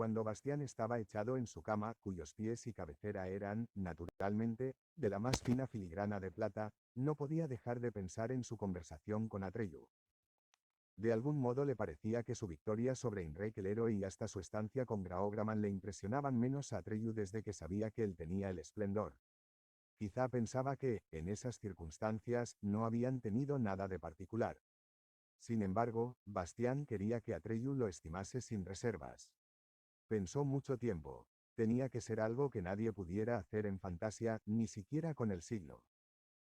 Cuando Bastián estaba echado en su cama, cuyos pies y cabecera eran, naturalmente, de la más fina filigrana de plata, no podía dejar de pensar en su conversación con Atreyu. De algún modo le parecía que su victoria sobre Enrique el Héroe y hasta su estancia con Graograman le impresionaban menos a Atreyu desde que sabía que él tenía el esplendor. Quizá pensaba que, en esas circunstancias, no habían tenido nada de particular. Sin embargo, Bastián quería que Atreyu lo estimase sin reservas. Pensó mucho tiempo. Tenía que ser algo que nadie pudiera hacer en Fantasia, ni siquiera con el siglo.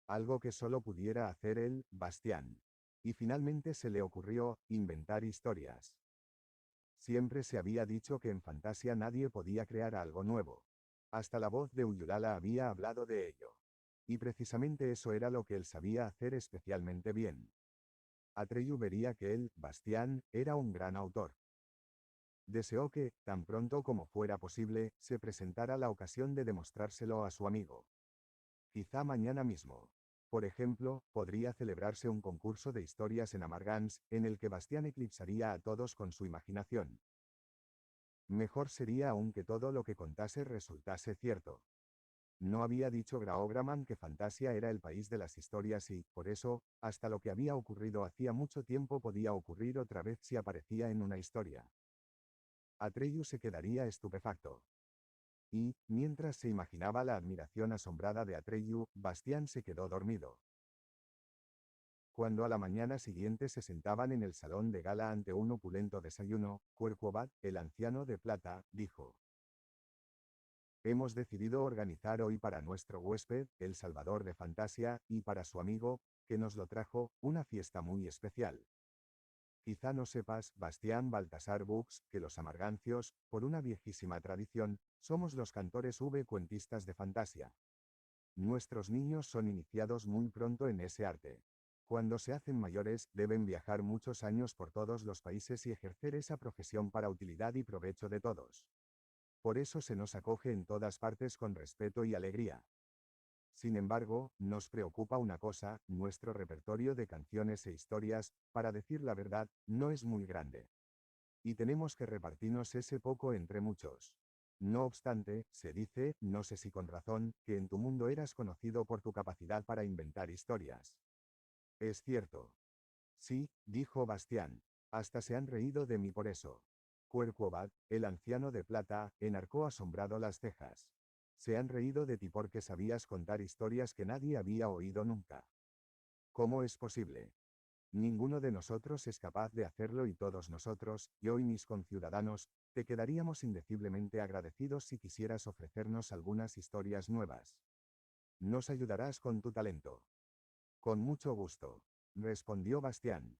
Algo que solo pudiera hacer él, Bastián. Y finalmente se le ocurrió, inventar historias. Siempre se había dicho que en Fantasia nadie podía crear algo nuevo. Hasta la voz de Uyurala había hablado de ello. Y precisamente eso era lo que él sabía hacer especialmente bien. Atreyu vería que él, Bastián, era un gran autor. Deseó que, tan pronto como fuera posible, se presentara la ocasión de demostrárselo a su amigo. Quizá mañana mismo. Por ejemplo, podría celebrarse un concurso de historias en Amargans, en el que Bastián eclipsaría a todos con su imaginación. Mejor sería aún que todo lo que contase resultase cierto. No había dicho Graograman que Fantasia era el país de las historias y, por eso, hasta lo que había ocurrido hacía mucho tiempo podía ocurrir otra vez si aparecía en una historia. Atreyu se quedaría estupefacto. Y, mientras se imaginaba la admiración asombrada de Atreyu, Bastián se quedó dormido. Cuando a la mañana siguiente se sentaban en el salón de gala ante un opulento desayuno, Querquobat, el anciano de plata, dijo: «Hemos decidido organizar hoy para nuestro huésped, el Salvador de Fantasia, y para su amigo, que nos lo trajo, una fiesta muy especial. Quizá no sepas, Bastián Baltasar Bux, que los amargancios, por una viejísima tradición, somos los cantores cuentistas de Fantasia. Nuestros niños son iniciados muy pronto en ese arte. Cuando se hacen mayores, deben viajar muchos años por todos los países y ejercer esa profesión para utilidad y provecho de todos. Por eso se nos acoge en todas partes con respeto y alegría. Sin embargo, nos preocupa una cosa: nuestro repertorio de canciones e historias, para decir la verdad, no es muy grande. Y tenemos que repartirnos ese poco entre muchos. No obstante, se dice, no sé si con razón, que en tu mundo eras conocido por tu capacidad para inventar historias. ¿Es cierto? Sí, dijo Bastián. Hasta se han reído de mí por eso. Querquobat, el anciano de plata, enarcó asombrado las cejas. Se han reído de ti porque sabías contar historias que nadie había oído nunca. ¿Cómo es posible? Ninguno de nosotros es capaz de hacerlo y todos nosotros, yo y mis conciudadanos, te quedaríamos indeciblemente agradecidos si quisieras ofrecernos algunas historias nuevas. Nos ayudarás con tu talento. Con mucho gusto, respondió Bastián.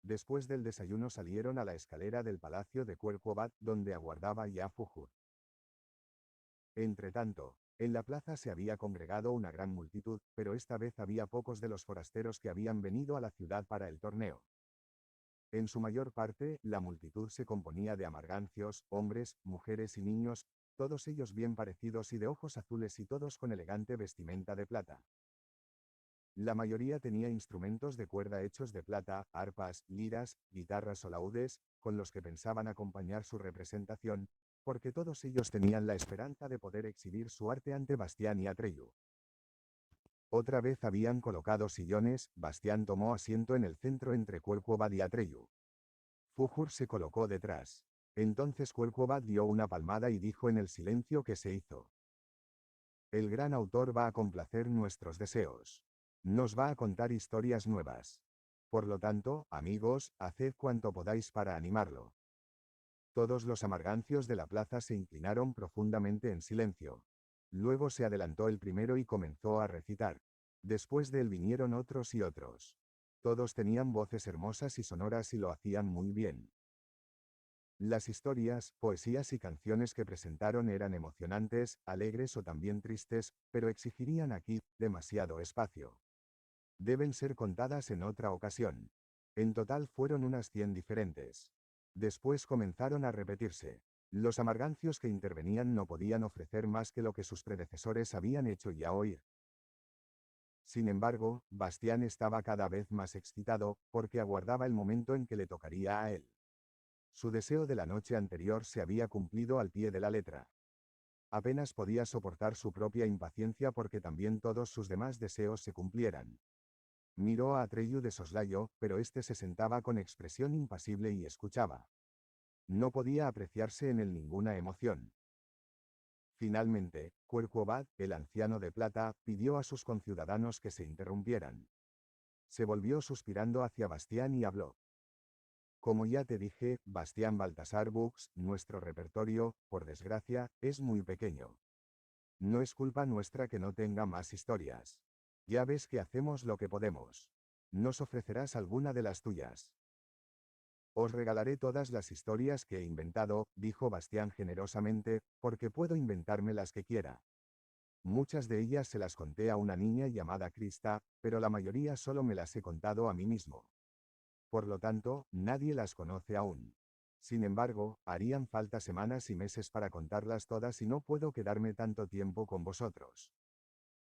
Después del desayuno salieron a la escalera del palacio de Querquobat, donde aguardaba ya Fujur. Entretanto, en la plaza se había congregado una gran multitud, pero esta vez había pocos de los forasteros que habían venido a la ciudad para el torneo. En su mayor parte, la multitud se componía de amargancios, hombres, mujeres y niños, todos ellos bien parecidos y de ojos azules y todos con elegante vestimenta de plata. La mayoría tenía instrumentos de cuerda hechos de plata, arpas, liras, guitarras o laúdes, con los que pensaban acompañar su representación, porque todos ellos tenían la esperanza de poder exhibir su arte ante Bastián y Atreyu. Otra vez habían colocado sillones, Bastián tomó asiento en el centro entre Querquobat y Atreyu. Fujur se colocó detrás. Entonces Querquobat dio una palmada y dijo en el silencio que se hizo: «El gran autor va a complacer nuestros deseos. Nos va a contar historias nuevas. Por lo tanto, amigos, haced cuanto podáis para animarlo». Todos los amargancios de la plaza se inclinaron profundamente en silencio. Luego se adelantó el primero y comenzó a recitar. Después de él vinieron otros y otros. Todos tenían voces hermosas y sonoras y lo hacían muy bien. Las historias, poesías y canciones que presentaron eran emocionantes, alegres o también tristes, pero exigirían aquí demasiado espacio. Deben ser contadas en otra ocasión. En total fueron unas 100 diferentes. Después comenzaron a repetirse. Los amargancios que intervenían no podían ofrecer más que lo que sus predecesores habían hecho ya oír. Sin embargo, Bastián estaba cada vez más excitado, porque aguardaba el momento en que le tocaría a él. Su deseo de la noche anterior se había cumplido al pie de la letra. Apenas podía soportar su propia impaciencia porque también todos sus demás deseos se cumplieran. Miró a Atreyu de soslayo, pero éste se sentaba con expresión impasible y escuchaba. No podía apreciarse en él ninguna emoción. Finalmente, Querquobat, el anciano de plata, pidió a sus conciudadanos que se interrumpieran. Se volvió suspirando hacia Bastián y habló. Como ya te dije, Bastián Baltasar Bux, nuestro repertorio, por desgracia, es muy pequeño. No es culpa nuestra que no tenga más historias. Ya ves que hacemos lo que podemos. ¿Nos ofrecerás alguna de las tuyas? Os regalaré todas las historias que he inventado, dijo Bastián generosamente, porque puedo inventarme las que quiera. Muchas de ellas se las conté a una niña llamada Krista, pero la mayoría solo me las he contado a mí mismo. Por lo tanto, nadie las conoce aún. Sin embargo, harían falta semanas y meses para contarlas todas y no puedo quedarme tanto tiempo con vosotros.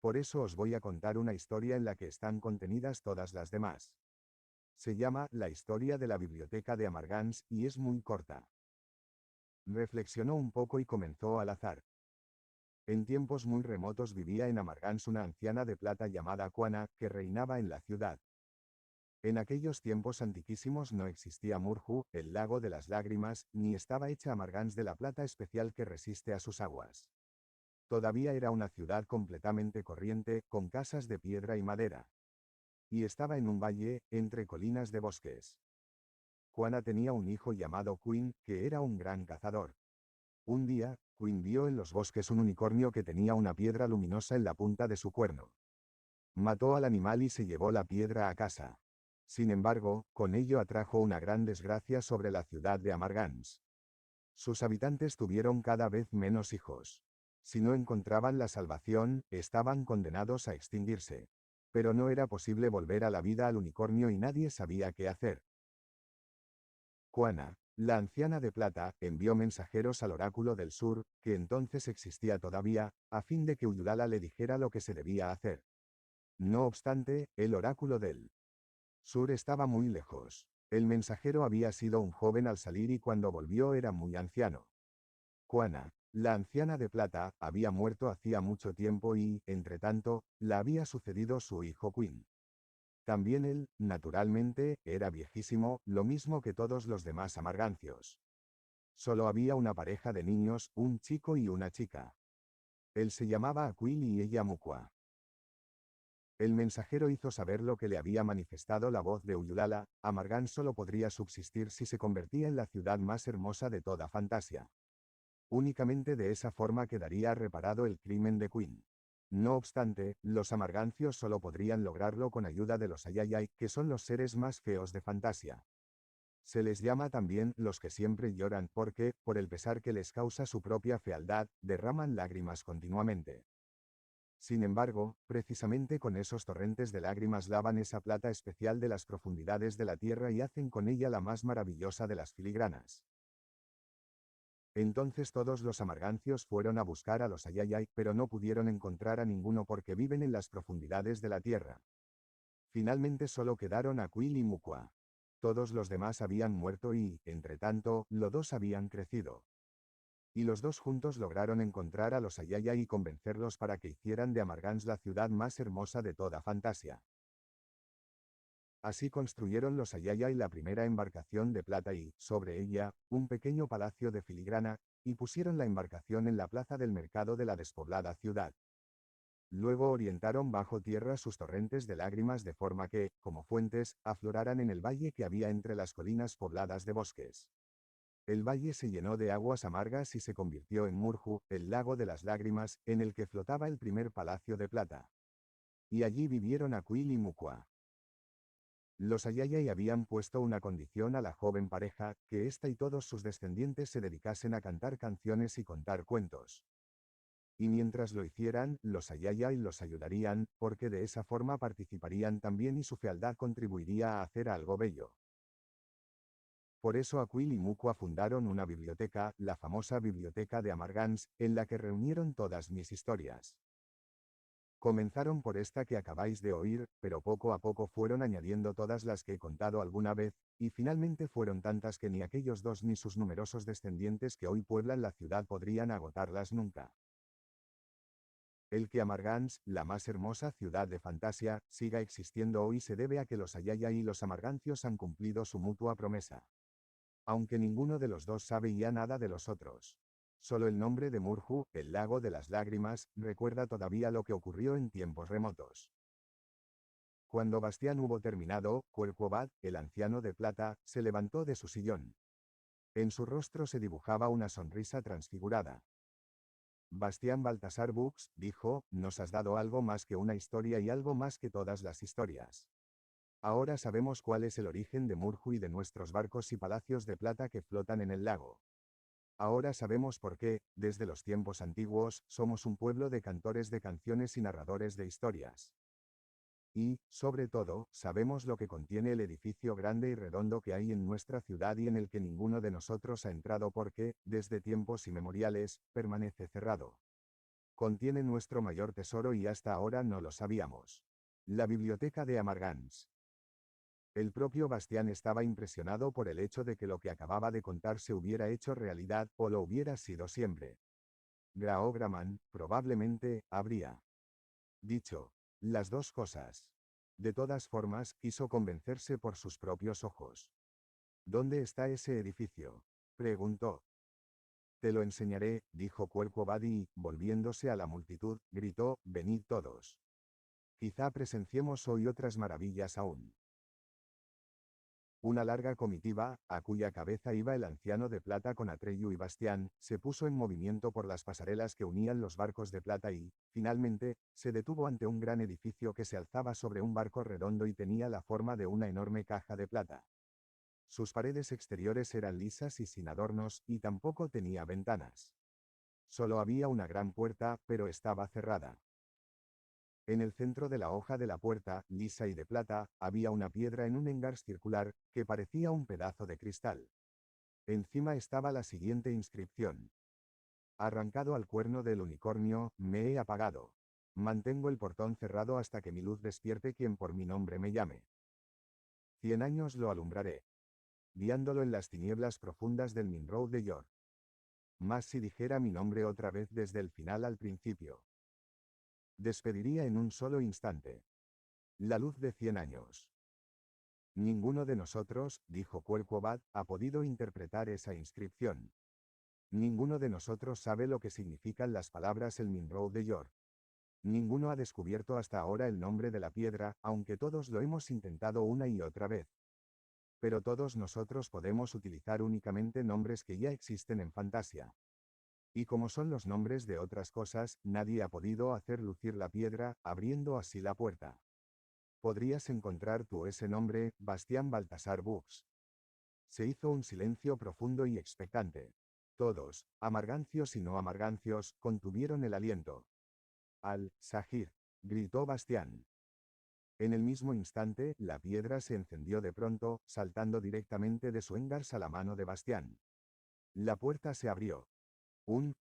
Por eso os voy a contar una historia en la que están contenidas todas las demás. Se llama La historia de la biblioteca de Amargans y es muy corta. Reflexionó un poco y comenzó al azar. En tiempos muy remotos vivía en Amargans una anciana de plata llamada Quana, que reinaba en la ciudad. En aquellos tiempos antiquísimos no existía Murju, el lago de las lágrimas, ni estaba hecha Amargans de la plata especial que resiste a sus aguas. Todavía era una ciudad completamente corriente, con casas de piedra y madera. Y estaba en un valle, entre colinas de bosques. Quana tenía un hijo llamado Quinn, que era un gran cazador. Un día, Quinn vio en los bosques un unicornio que tenía una piedra luminosa en la punta de su cuerno. Mató al animal y se llevó la piedra a casa. Sin embargo, con ello atrajo una gran desgracia sobre la ciudad de Amargans. Sus habitantes tuvieron cada vez menos hijos. Si no encontraban la salvación, estaban condenados a extinguirse. Pero no era posible volver a la vida al unicornio y nadie sabía qué hacer. Quana, la anciana de plata, envió mensajeros al oráculo del sur, que entonces existía todavía, a fin de que Ullulala le dijera lo que se debía hacer. No obstante, el oráculo del sur estaba muy lejos. El mensajero había sido un joven al salir y cuando volvió era muy anciano. Quana, la anciana de plata, había muerto hacía mucho tiempo y, entretanto, la había sucedido su hijo Quinn. También él, naturalmente, era viejísimo, lo mismo que todos los demás amargancios. Solo había una pareja de niños, un chico y una chica. Él se llamaba Aquil y ella Mukwa. El mensajero hizo saber lo que le había manifestado la voz de Ullulala. Amargán solo podría subsistir si se convertía en la ciudad más hermosa de toda Fantasia. Únicamente de esa forma quedaría reparado el crimen de Quinn. No obstante, los amargancios solo podrían lograrlo con ayuda de los Ayayay, que son los seres más feos de Fantasia. Se les llama también los que siempre lloran porque, por el pesar que les causa su propia fealdad, derraman lágrimas continuamente. Sin embargo, precisamente con esos torrentes de lágrimas lavan esa plata especial de las profundidades de la tierra y hacen con ella la más maravillosa de las filigranas. Entonces todos los amargancios fueron a buscar a los Ayayay, pero no pudieron encontrar a ninguno porque viven en las profundidades de la tierra. Finalmente solo quedaron Aquil y Mukwa. Todos los demás habían muerto y, entre tanto, los dos habían crecido. Y los dos juntos lograron encontrar a los Ayayay y convencerlos para que hicieran de Amargans la ciudad más hermosa de toda Fantasia. Así construyeron los Ayayay la primera embarcación de plata y, sobre ella, un pequeño palacio de filigrana, y pusieron la embarcación en la plaza del mercado de la despoblada ciudad. Luego orientaron bajo tierra sus torrentes de lágrimas de forma que, como fuentes, afloraran en el valle que había entre las colinas pobladas de bosques. El valle se llenó de aguas amargas y se convirtió en Murju, el lago de las lágrimas, en el que flotaba el primer palacio de plata. Y allí vivieron Aquil y Mukwa. Los Ayayay habían puesto una condición a la joven pareja, que ésta y todos sus descendientes se dedicasen a cantar canciones y contar cuentos. Y mientras lo hicieran, los Ayayay los ayudarían, porque de esa forma participarían también y su fealdad contribuiría a hacer algo bello. Por eso Aquil y Mukwa fundaron una biblioteca, la famosa Biblioteca de Amargans, en la que reunieron todas mis historias. Comenzaron por esta que acabáis de oír, pero poco a poco fueron añadiendo todas las que he contado alguna vez, y finalmente fueron tantas que ni aquellos dos ni sus numerosos descendientes que hoy pueblan la ciudad podrían agotarlas nunca. El que Amargans, la más hermosa ciudad de Fantasia, siga existiendo hoy se debe a que los Ayaya y los Amargancios han cumplido su mutua promesa. Aunque ninguno de los dos sabe ya nada de los otros. Solo el nombre de Murju, el lago de las lágrimas, recuerda todavía lo que ocurrió en tiempos remotos. Cuando Bastián hubo terminado, Cuercobad, el anciano de plata, se levantó de su sillón. En su rostro se dibujaba una sonrisa transfigurada. Bastián Baltasar Bux, dijo, nos has dado algo más que una historia y algo más que todas las historias. Ahora sabemos cuál es el origen de Murju y de nuestros barcos y palacios de plata que flotan en el lago. Ahora sabemos por qué, desde los tiempos antiguos, somos un pueblo de cantores de canciones y narradores de historias. Y, sobre todo, sabemos lo que contiene el edificio grande y redondo que hay en nuestra ciudad y en el que ninguno de nosotros ha entrado porque, desde tiempos inmemoriales, permanece cerrado. Contiene nuestro mayor tesoro y hasta ahora no lo sabíamos. La biblioteca de Amargans. El propio Bastián estaba impresionado por el hecho de que lo que acababa de contar se hubiera hecho realidad, o lo hubiera sido siempre. Graograman, probablemente, habría dicho las dos cosas. De todas formas, quiso convencerse por sus propios ojos. ¿Dónde está ese edificio?, preguntó. Te lo enseñaré, dijo Cuercobad y, volviéndose a la multitud, gritó, venid todos. Quizá presenciemos hoy otras maravillas aún. Una larga comitiva, a cuya cabeza iba el anciano de plata con Atreyu y Bastián, se puso en movimiento por las pasarelas que unían los barcos de plata y, finalmente, se detuvo ante un gran edificio que se alzaba sobre un barco redondo y tenía la forma de una enorme caja de plata. Sus paredes exteriores eran lisas y sin adornos, y tampoco tenía ventanas. Solo había una gran puerta, pero estaba cerrada. En el centro de la hoja de la puerta, lisa y de plata, había una piedra en un engar circular, que parecía un pedazo de cristal. Encima estaba la siguiente inscripción. Arrancado al cuerno del unicornio, me he apagado. Mantengo el portón cerrado hasta que mi luz despierte quien por mi nombre me llame. 100 años lo alumbraré, guiándolo en las tinieblas profundas del Minroad de York. Más si dijera mi nombre otra vez desde el final al principio. Despediría en un solo instante. La luz de 100 años. Ninguno de nosotros, dijo Cuercobad, ha podido interpretar esa inscripción. Ninguno de nosotros sabe lo que significan las palabras el Minroad de York. Ninguno ha descubierto hasta ahora el nombre de la piedra, aunque todos lo hemos intentado una y otra vez. Pero todos nosotros podemos utilizar únicamente nombres que ya existen en Fantasia. Y como son los nombres de otras cosas, nadie ha podido hacer lucir la piedra, abriendo así la puerta. Podrías encontrar tú ese nombre, Bastián Baltasar Bux. Se hizo un silencio profundo y expectante. Todos, amargancios y no amargancios, contuvieron el aliento. Al-Sahir, gritó Bastián. En el mismo instante, la piedra se encendió de pronto, saltando directamente de su engar a la mano de Bastián. La puerta se abrió. Un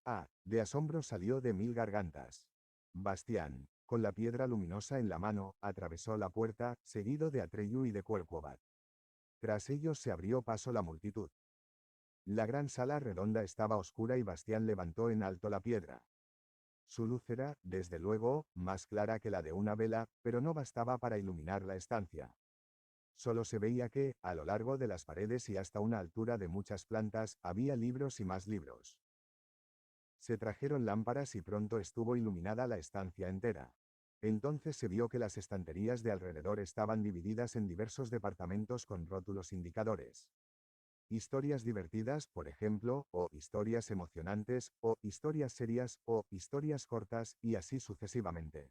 de asombro salió de 1000 gargantas. Bastián, con la piedra luminosa en la mano, atravesó la puerta, seguido de Atreyu y de Cuercobad. Tras ellos se abrió paso la multitud. La gran sala redonda estaba oscura y Bastián levantó en alto la piedra. Su luz era, desde luego, más clara que la de una vela, pero no bastaba para iluminar la estancia. Solo se veía que, a lo largo de las paredes y hasta una altura de muchas plantas, había libros y más libros. Se trajeron lámparas y pronto estuvo iluminada la estancia entera. Entonces se vio que las estanterías de alrededor estaban divididas en diversos departamentos con rótulos indicadores. Historias divertidas, por ejemplo, o historias emocionantes, o historias serias, o historias cortas, y así sucesivamente.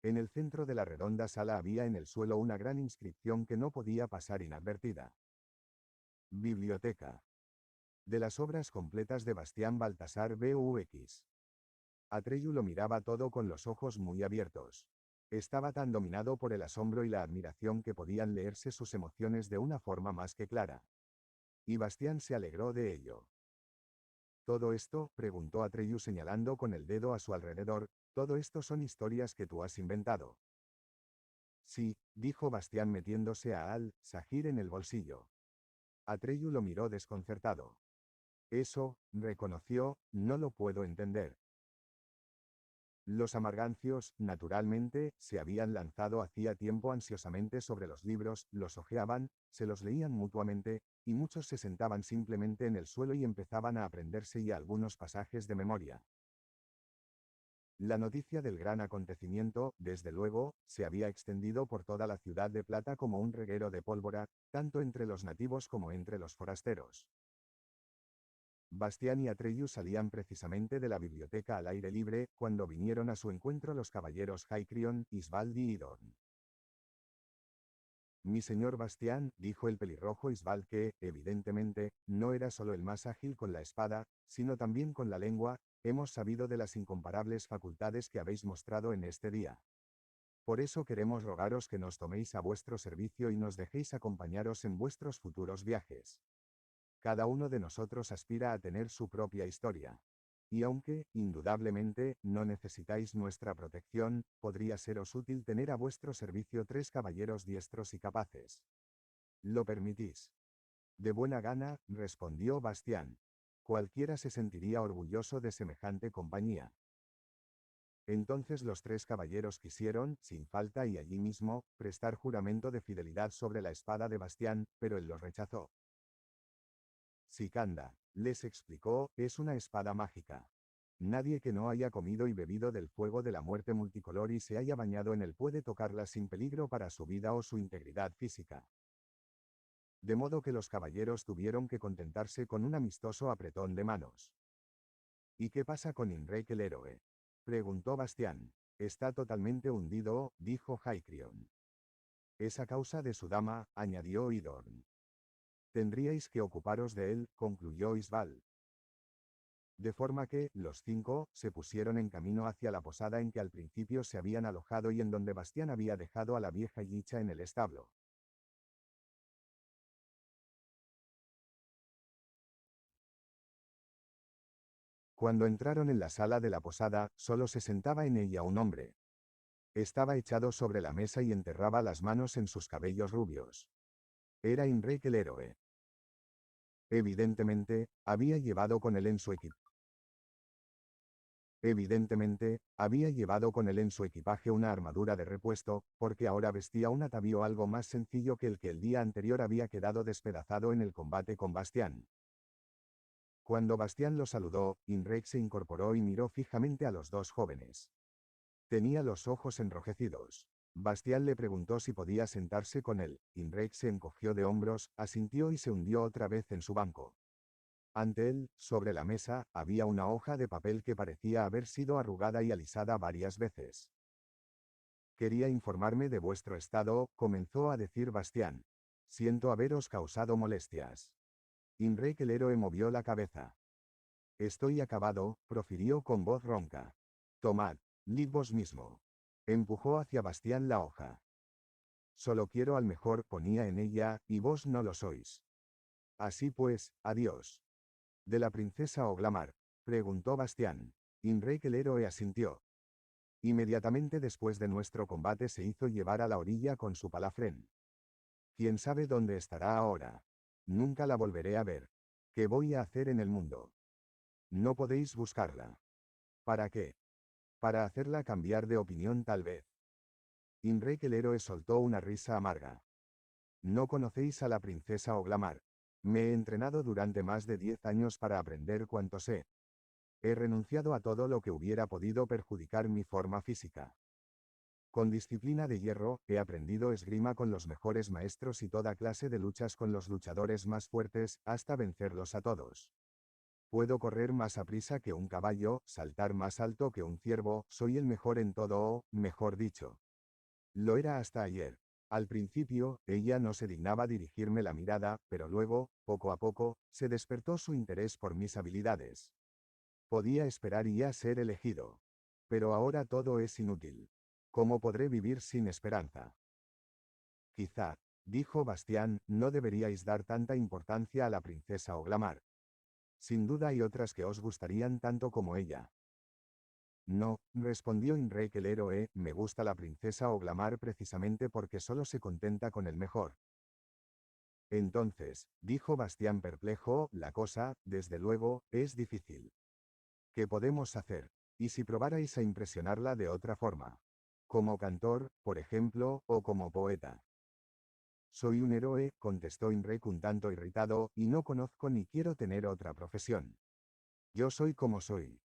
En el centro de la redonda sala había en el suelo una gran inscripción que no podía pasar inadvertida. Biblioteca. De las obras completas de Bastián Baltasar Bux. Atreyu lo miraba todo con los ojos muy abiertos. Estaba tan dominado por el asombro y la admiración que podían leerse sus emociones de una forma más que clara. Y Bastián se alegró de ello. ¿Todo esto?, preguntó Atreyu señalando con el dedo a su alrededor, Todo esto son historias que tú has inventado. Sí, dijo Bastián metiéndose a al-Sahir en el bolsillo. Atreyu lo miró desconcertado. Eso, reconoció, no lo puedo entender. Los amargancios, naturalmente, se habían lanzado hacía tiempo ansiosamente sobre los libros, los hojeaban, se los leían mutuamente, y muchos se sentaban simplemente en el suelo y empezaban a aprenderse ya algunos pasajes de memoria. La noticia del gran acontecimiento, desde luego, se había extendido por toda la ciudad de Plata como un reguero de pólvora, tanto entre los nativos como entre los forasteros. Bastián y Atreyu salían precisamente de la biblioteca al aire libre, cuando vinieron a su encuentro los caballeros Haicrion, Isbaldi y Dorn. Mi señor Bastián, dijo el pelirrojo Isbald que, evidentemente, no era solo el más ágil con la espada, sino también con la lengua, hemos sabido de las incomparables facultades que habéis mostrado en este día. Por eso queremos rogaros que nos toméis a vuestro servicio y nos dejéis acompañaros en vuestros futuros viajes. Cada uno de nosotros aspira a tener su propia historia. Y aunque, indudablemente, no necesitáis nuestra protección, podría seros útil tener a vuestro servicio 3 caballeros diestros y capaces. ¿Lo permitís? De buena gana, respondió Bastián. Cualquiera se sentiría orgulloso de semejante compañía. Entonces los 3 caballeros quisieron, sin falta y allí mismo, prestar juramento de fidelidad sobre la espada de Bastián, pero él los rechazó. Sikanda, les explicó, es una espada mágica. Nadie que no haya comido y bebido del fuego de la muerte multicolor y se haya bañado en él puede tocarla sin peligro para su vida o su integridad física. De modo que los caballeros tuvieron que contentarse con un amistoso apretón de manos. ¿Y qué pasa con Imrek el héroe?, preguntó Bastián. Está totalmente hundido, dijo Haicrion. Es a causa de su dama, añadió Idorn. Tendríais que ocuparos de él, concluyó Isbal. De forma que, los 5, se pusieron en camino hacia la posada en que al principio se habían alojado y en donde Bastián había dejado a la vieja Yicha en el establo. Cuando entraron en la sala de la posada, solo se sentaba en ella un hombre. Estaba echado sobre la mesa y enterraba las manos en sus cabellos rubios. Era Imrek el héroe. Evidentemente, había llevado con él en su equipaje una armadura de repuesto, porque ahora vestía un atavío algo más sencillo que el día anterior había quedado despedazado en el combate con Bastián. Cuando Bastián lo saludó, Imrek se incorporó y miró fijamente a los 2 jóvenes. Tenía los ojos enrojecidos. Bastián le preguntó si podía sentarse con él. Imrek se encogió de hombros, asintió y se hundió otra vez en su banco. Ante él, sobre la mesa, había una hoja de papel que parecía haber sido arrugada y alisada varias veces. Quería informarme de vuestro estado, comenzó a decir Bastián. Siento haberos causado molestias. Imrek el héroe movió la cabeza. Estoy acabado, profirió con voz ronca. Tomad, lid vos mismo. Empujó hacia Bastián la hoja. Solo quiero al mejor, ponía en ella, y vos no lo sois. Así pues, adiós. ¿De la princesa Oglamar?, preguntó Bastián. Imrek el héroe asintió. Inmediatamente después de nuestro combate se hizo llevar a la orilla con su palafrén. ¿Quién sabe dónde estará ahora? Nunca la volveré a ver. ¿Qué voy a hacer en el mundo? No podéis buscarla. ¿Para qué? Para hacerla cambiar de opinión tal vez. Imrek el héroe soltó una risa amarga. No conocéis a la princesa Oglamar. Me he entrenado durante más de 10 años para aprender cuanto sé. He renunciado a todo lo que hubiera podido perjudicar mi forma física. Con disciplina de hierro, he aprendido esgrima con los mejores maestros y toda clase de luchas con los luchadores más fuertes, hasta vencerlos a todos. Puedo correr más aprisa que un caballo, saltar más alto que un ciervo, soy el mejor en todo o, mejor dicho. Lo era hasta ayer. Al principio, ella no se dignaba dirigirme la mirada, pero luego, poco a poco, se despertó su interés por mis habilidades. Podía esperar y ya ser elegido. Pero ahora todo es inútil. ¿Cómo podré vivir sin esperanza? Quizá, dijo Bastián, no deberíais dar tanta importancia a la princesa Oglamar. Sin duda hay otras que os gustarían tanto como ella. No, respondió Inrek el héroe, me gusta la princesa Oglamar precisamente porque solo se contenta con el mejor. Entonces, dijo Bastián perplejo, la cosa, desde luego, es difícil. ¿Qué podemos hacer? ¿Y si probarais a impresionarla de otra forma? Como cantor, por ejemplo, o como poeta. Soy un héroe, contestó Inrek un tanto irritado, y no conozco ni quiero tener otra profesión. Yo soy como soy.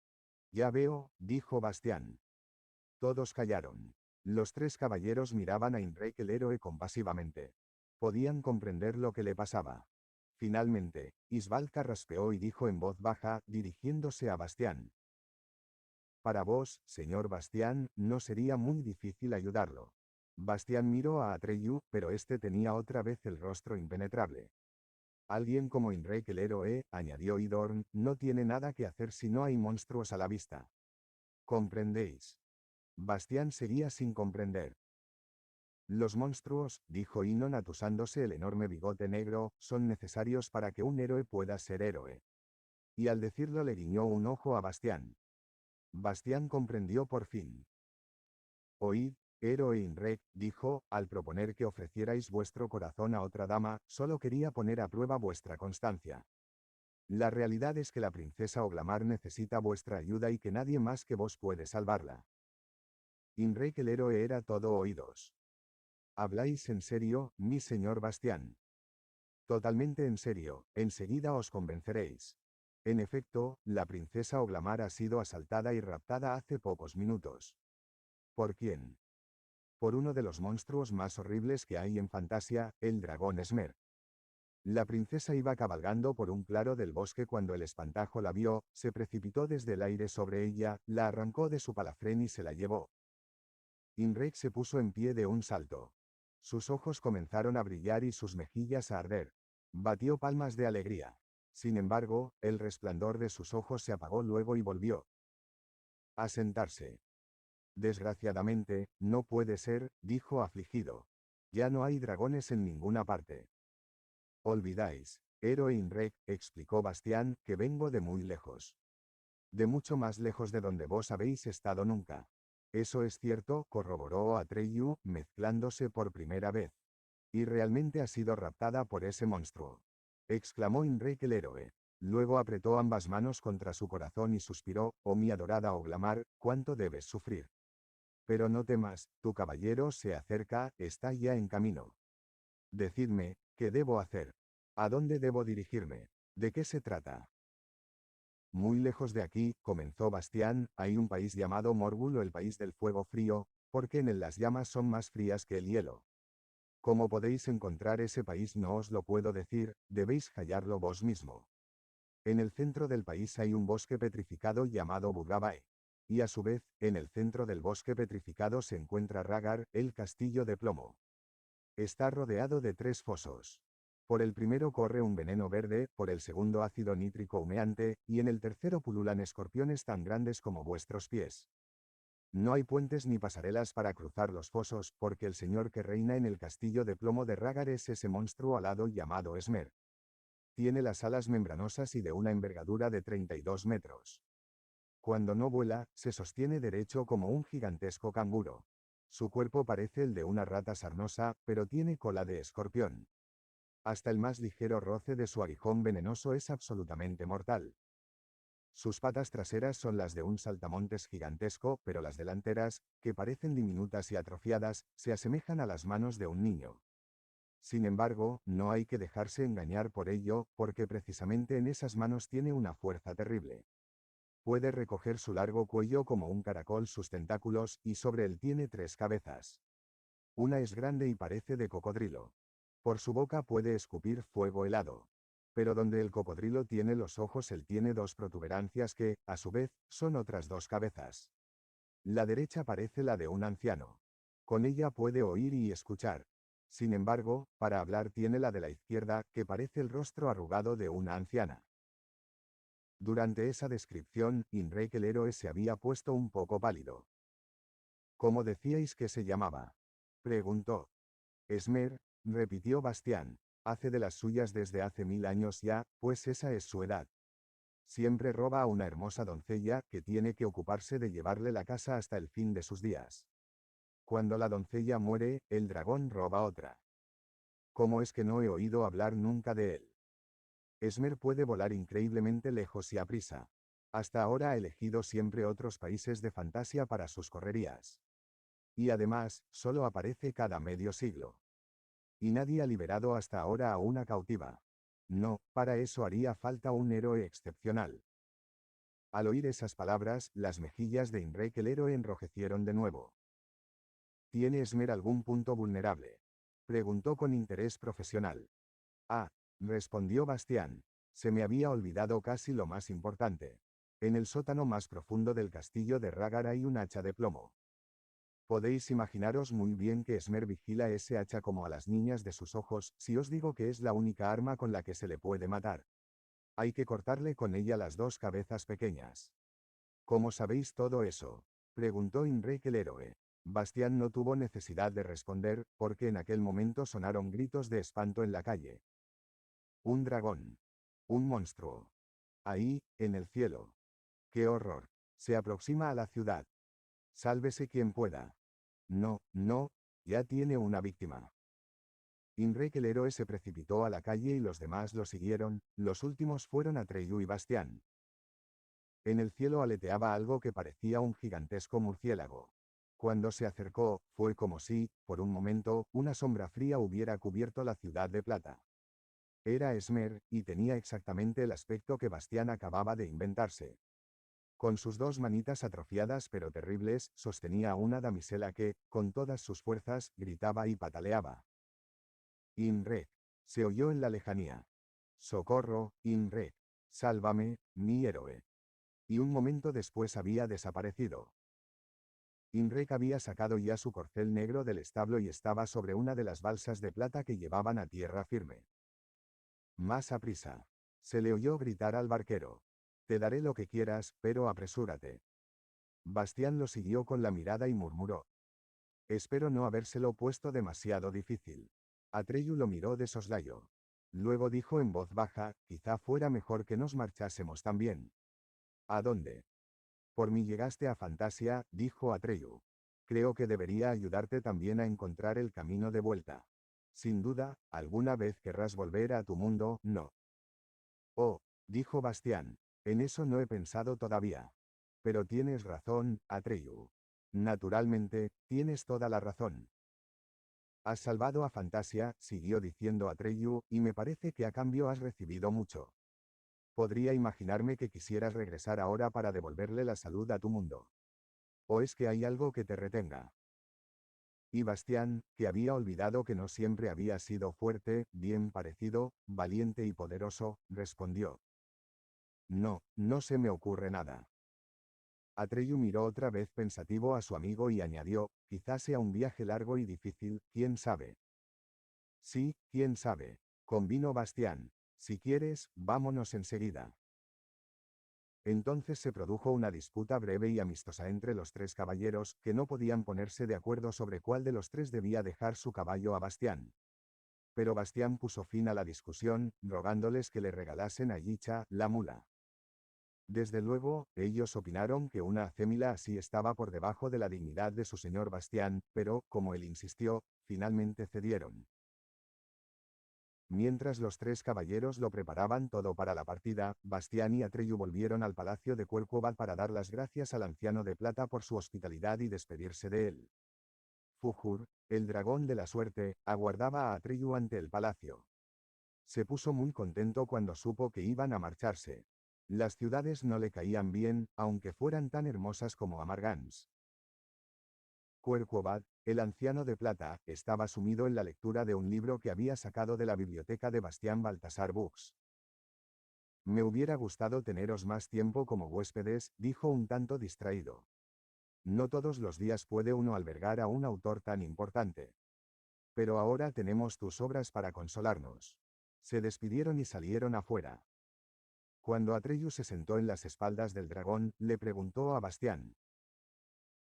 Ya veo, dijo Bastián. Todos callaron. Los tres caballeros miraban a Inrek el héroe compasivamente. Podían comprender lo que le pasaba. Finalmente, Isbal carraspeó y dijo en voz baja, dirigiéndose a Bastián. Para vos, señor Bastián, no sería muy difícil ayudarlo. Bastián miró a Atreyu, pero este tenía otra vez el rostro impenetrable. Alguien como Inrek el héroe, añadió Idorn, no tiene nada que hacer si no hay monstruos a la vista. ¿Comprendéis? Bastián seguía sin comprender. Los monstruos, dijo Inon atusándose el enorme bigote negro, son necesarios para que un héroe pueda ser héroe. Y al decirlo le guiñó un ojo a Bastián. Bastián comprendió por fin. Oíd, héroe Inrek, dijo, al proponer que ofrecierais vuestro corazón a otra dama, solo quería poner a prueba vuestra constancia. La realidad es que la princesa Oglamar necesita vuestra ayuda y que nadie más que vos puede salvarla. Inrek el héroe era todo oídos. ¿Habláis en serio, mi señor Bastián? Totalmente en serio, enseguida os convenceréis. En efecto, la princesa Oglamar ha sido asaltada y raptada hace pocos minutos. ¿Por quién? Por uno de los monstruos más horribles que hay en Fantasia, el dragón Esmer. La princesa iba cabalgando por un claro del bosque cuando el espantajo la vio, se precipitó desde el aire sobre ella, la arrancó de su palafrén y se la llevó. Inrek se puso en pie de un salto. Sus ojos comenzaron a brillar y sus mejillas a arder. Batió palmas de alegría. Sin embargo, el resplandor de sus ojos se apagó luego y volvió a sentarse. Desgraciadamente, no puede ser, dijo afligido. Ya no hay dragones en ninguna parte. Olvidáis, héroe Inrek, explicó Bastián, que vengo de muy lejos. De mucho más lejos de donde vos habéis estado nunca. Eso es cierto, corroboró Atreyu, mezclándose por primera vez. Y realmente ha sido raptada por ese monstruo. Exclamó Inrek el héroe. Luego apretó ambas manos contra su corazón y suspiró, oh mi adorada Oglamar, cuánto debes sufrir. Pero no temas, tu caballero se acerca, está ya en camino. Decidme, ¿qué debo hacer? ¿A dónde debo dirigirme? ¿De qué se trata? Muy lejos de aquí, comenzó Bastián, hay un país llamado Morgul o el país del fuego frío, porque en él las llamas son más frías que el hielo. ¿Cómo podéis encontrar ese país? No os lo puedo decir, debéis hallarlo vos mismo. En el centro del país hay un bosque petrificado llamado Bugabae. Y a su vez, en el centro del bosque petrificado se encuentra Ragar, el castillo de plomo. Está rodeado de 3 fosos. Por el primero corre un veneno verde, por el segundo ácido nítrico humeante, y en el tercero pululan escorpiones tan grandes como vuestros pies. No hay puentes ni pasarelas para cruzar los fosos, porque el señor que reina en el castillo de plomo de Ragar es ese monstruo alado llamado Esmer. Tiene las alas membranosas y de una envergadura de 32 metros. Cuando no vuela, se sostiene derecho como un gigantesco canguro. Su cuerpo parece el de una rata sarnosa, pero tiene cola de escorpión. Hasta el más ligero roce de su aguijón venenoso es absolutamente mortal. Sus patas traseras son las de un saltamontes gigantesco, pero las delanteras, que parecen diminutas y atrofiadas, se asemejan a las manos de un niño. Sin embargo, no hay que dejarse engañar por ello, porque precisamente en esas manos tiene una fuerza terrible. Puede recoger su largo cuello como un caracol sus tentáculos, y sobre él tiene 3 cabezas. Una es grande y parece de cocodrilo. Por su boca puede escupir fuego helado. Pero donde el cocodrilo tiene los ojos él tiene 2 protuberancias que, a su vez, son otras 2 cabezas. La derecha parece la de un anciano. Con ella puede oír y escuchar. Sin embargo, para hablar tiene la de la izquierda, que parece el rostro arrugado de una anciana. Durante esa descripción, Inrek el héroe se había puesto un poco pálido. ¿Cómo decíais que se llamaba? Preguntó. Esmer, repitió Bastián. Hace de las suyas desde hace 1000 años ya, pues esa es su edad. Siempre roba a una hermosa doncella que tiene que ocuparse de llevarle la casa hasta el fin de sus días. Cuando la doncella muere, el dragón roba otra. ¿Cómo es que no he oído hablar nunca de él? Esmer puede volar increíblemente lejos y a prisa. Hasta ahora ha elegido siempre otros países de fantasía para sus correrías. Y además, solo aparece cada medio siglo. Y nadie ha liberado hasta ahora a una cautiva. No, para eso haría falta un héroe excepcional. Al oír esas palabras, las mejillas de Imrek el héroe enrojecieron de nuevo. ¿Tiene Esmer algún punto vulnerable? Preguntó con interés profesional. Ah, respondió Bastián. Se me había olvidado casi lo más importante. En el sótano más profundo del castillo de Ragar hay un hacha de plomo. Podéis imaginaros muy bien que Esmer vigila ese hacha como a las niñas de sus ojos, si os digo que es la única arma con la que se le puede matar. Hay que cortarle con ella las dos cabezas pequeñas. ¿Cómo sabéis todo eso? Preguntó Imrek el héroe. Bastián no tuvo necesidad de responder, porque en aquel momento sonaron gritos de espanto en la calle. Un dragón. Un monstruo. Ahí, en el cielo. ¡Qué horror! Se aproxima a la ciudad. Sálvese quien pueda. No, no, ya tiene una víctima. Imrek el héroe se precipitó a la calle y los demás lo siguieron, los últimos fueron Atreyu y Bastián. En el cielo aleteaba algo que parecía un gigantesco murciélago. Cuando se acercó, fue como si, por un momento, una sombra fría hubiera cubierto la ciudad de plata. Era Esmer, y tenía exactamente el aspecto que Bastián acababa de inventarse. Con sus dos manitas atrofiadas pero terribles, sostenía a una damisela que, con todas sus fuerzas, gritaba y pataleaba. Imrek. Se oyó en la lejanía. Socorro, Imrek. Sálvame, mi héroe. Y un momento después había desaparecido. Imrek había sacado ya su corcel negro del establo y estaba sobre una de las balsas de plata que llevaban a tierra firme. Más aprisa. Se le oyó gritar al barquero. Te daré lo que quieras, pero apresúrate. Bastián lo siguió con la mirada y murmuró. Espero no habérselo puesto demasiado difícil. Atreyu lo miró de soslayo. Luego dijo en voz baja, quizá fuera mejor que nos marchásemos también. ¿A dónde? Por mí llegaste a Fantasia, dijo Atreyu. Creo que debería ayudarte también a encontrar el camino de vuelta. Sin duda, alguna vez querrás volver a tu mundo, ¿no? Oh, dijo Bastián. En eso no he pensado todavía. Pero tienes razón, Atreyu. Naturalmente, tienes toda la razón. Has salvado a Fantasia, siguió diciendo Atreyu, y me parece que a cambio has recibido mucho. Podría imaginarme que quisieras regresar ahora para devolverle la salud a tu mundo. ¿O es que hay algo que te retenga? Y Bastián, que había olvidado que no siempre había sido fuerte, bien parecido, valiente y poderoso, respondió. No, no se me ocurre nada. Atreyu miró otra vez pensativo a su amigo y añadió, quizás sea un viaje largo y difícil, quién sabe. Sí, quién sabe, convino Bastián. Si quieres, vámonos enseguida. Entonces se produjo una disputa breve y amistosa entre los tres caballeros, que no podían ponerse de acuerdo sobre cuál de los tres debía dejar su caballo a Bastián. Pero Bastián puso fin a la discusión, rogándoles que le regalasen a Yicha, la mula. Desde luego, ellos opinaron que una acémila así estaba por debajo de la dignidad de su señor Bastián, pero, como él insistió, finalmente cedieron. Mientras los tres caballeros lo preparaban todo para la partida, Bastián y Atreyu volvieron al palacio de Cuercobad para dar las gracias al anciano de plata por su hospitalidad y despedirse de él. Fujur, el dragón de la suerte, aguardaba a Atreyu ante el palacio. Se puso muy contento cuando supo que iban a marcharse. Las ciudades no le caían bien, aunque fueran tan hermosas como Amargans. Cuercobad, el anciano de plata, estaba sumido en la lectura de un libro que había sacado de la biblioteca de Bastián Baltasar Books. Me hubiera gustado teneros más tiempo como huéspedes, dijo un tanto distraído. No todos los días puede uno albergar a un autor tan importante. Pero ahora tenemos tus obras para consolarnos. Se despidieron y salieron afuera. Cuando Atreyu se sentó en las espaldas del dragón, le preguntó a Bastián.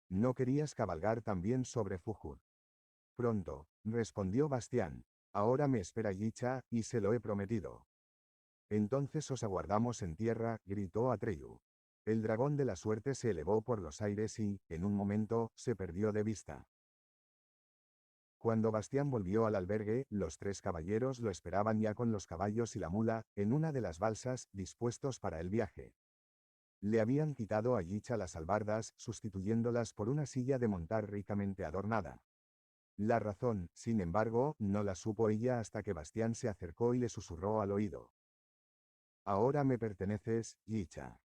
¿No querías cabalgar también sobre Fujur? Pronto, respondió Bastián. Ahora me espera Yicha, y se lo he prometido. Entonces os aguardamos en tierra, gritó Atreyu. El dragón de la suerte se elevó por los aires y, en un momento, se perdió de vista. Cuando Bastián volvió al albergue, los 3 caballeros lo esperaban ya con los caballos y la mula, en una de las balsas, dispuestos para el viaje. Le habían quitado a Yicha las albardas, sustituyéndolas por una silla de montar ricamente adornada. La razón, sin embargo, no la supo ella hasta que Bastián se acercó y le susurró al oído. Ahora me perteneces, Yicha.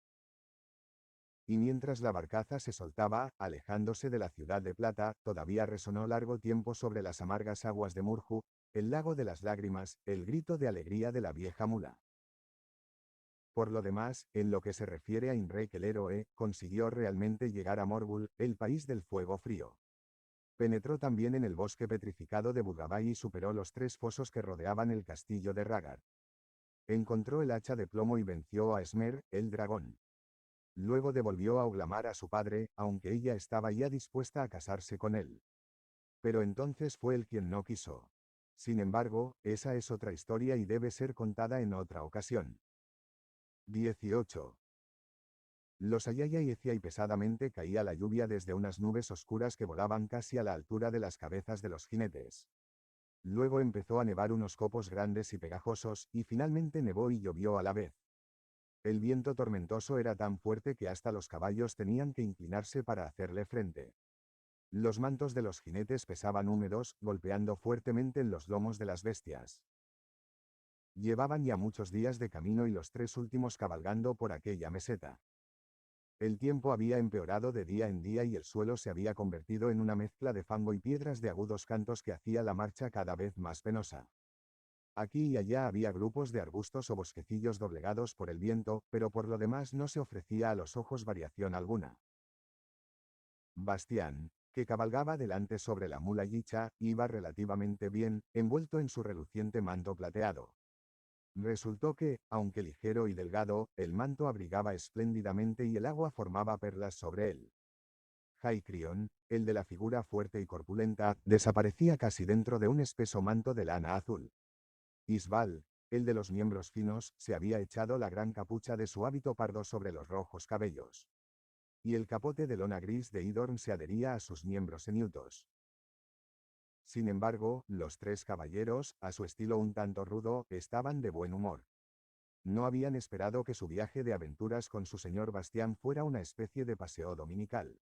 Y mientras la barcaza se soltaba, alejándose de la ciudad de Plata, todavía resonó largo tiempo sobre las amargas aguas de Murju, el lago de las lágrimas, el grito de alegría de la vieja mula. Por lo demás, en lo que se refiere a Imrek el héroe, consiguió realmente llegar a Morgul, el país del fuego frío. Penetró también en el bosque petrificado de Burgabay y superó los 3 fosos que rodeaban el castillo de Ragar. Encontró el hacha de plomo y venció a Esmer, el dragón. Luego devolvió a Oglamar a su padre, aunque ella estaba ya dispuesta a casarse con él. Pero entonces fue él quien no quiso. Sin embargo, esa es otra historia y debe ser contada en otra ocasión. 18. Los ayaya y decía y pesadamente caía la lluvia desde unas nubes oscuras que volaban casi a la altura de las cabezas de los jinetes. Luego empezó a nevar unos copos grandes y pegajosos, y finalmente nevó y llovió a la vez. El viento tormentoso era tan fuerte que hasta los caballos tenían que inclinarse para hacerle frente. Los mantos de los jinetes pesaban húmedos, golpeando fuertemente en los lomos de las bestias. Llevaban ya muchos días de camino y los 3 últimos cabalgando por aquella meseta. El tiempo había empeorado de día en día y el suelo se había convertido en una mezcla de fango y piedras de agudos cantos que hacía la marcha cada vez más penosa. Aquí y allá había grupos de arbustos o bosquecillos doblegados por el viento, pero por lo demás no se ofrecía a los ojos variación alguna. Bastián, que cabalgaba delante sobre la mula Yicha, iba relativamente bien, envuelto en su reluciente manto plateado. Resultó que, aunque ligero y delgado, el manto abrigaba espléndidamente y el agua formaba perlas sobre él. Haikrion, el de la figura fuerte y corpulenta, desaparecía casi dentro de un espeso manto de lana azul. Isbal, el de los miembros finos, se había echado la gran capucha de su hábito pardo sobre los rojos cabellos. Y el capote de lona gris de Idorn se adhería a sus miembros enjutos. Sin embargo, los 3 caballeros, a su estilo un tanto rudo, estaban de buen humor. No habían esperado que su viaje de aventuras con su señor Bastián fuera una especie de paseo dominical.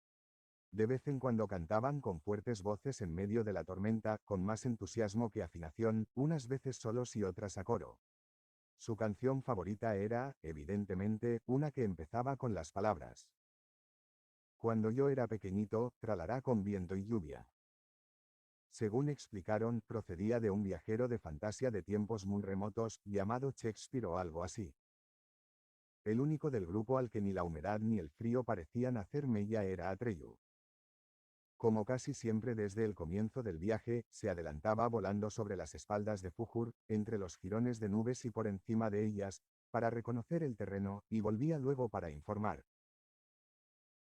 De vez en cuando cantaban con fuertes voces en medio de la tormenta, con más entusiasmo que afinación, unas veces solos y otras a coro. Su canción favorita era, evidentemente, una que empezaba con las palabras: Cuando yo era pequeñito, tralará con viento y lluvia. Según explicaron, procedía de un viajero de fantasía de tiempos muy remotos, llamado Shakespeare o algo así. El único del grupo al que ni la humedad ni el frío parecían hacer mella era Atreyu. Como casi siempre desde el comienzo del viaje, se adelantaba volando sobre las espaldas de Fujur, entre los jirones de nubes y por encima de ellas, para reconocer el terreno, y volvía luego para informar.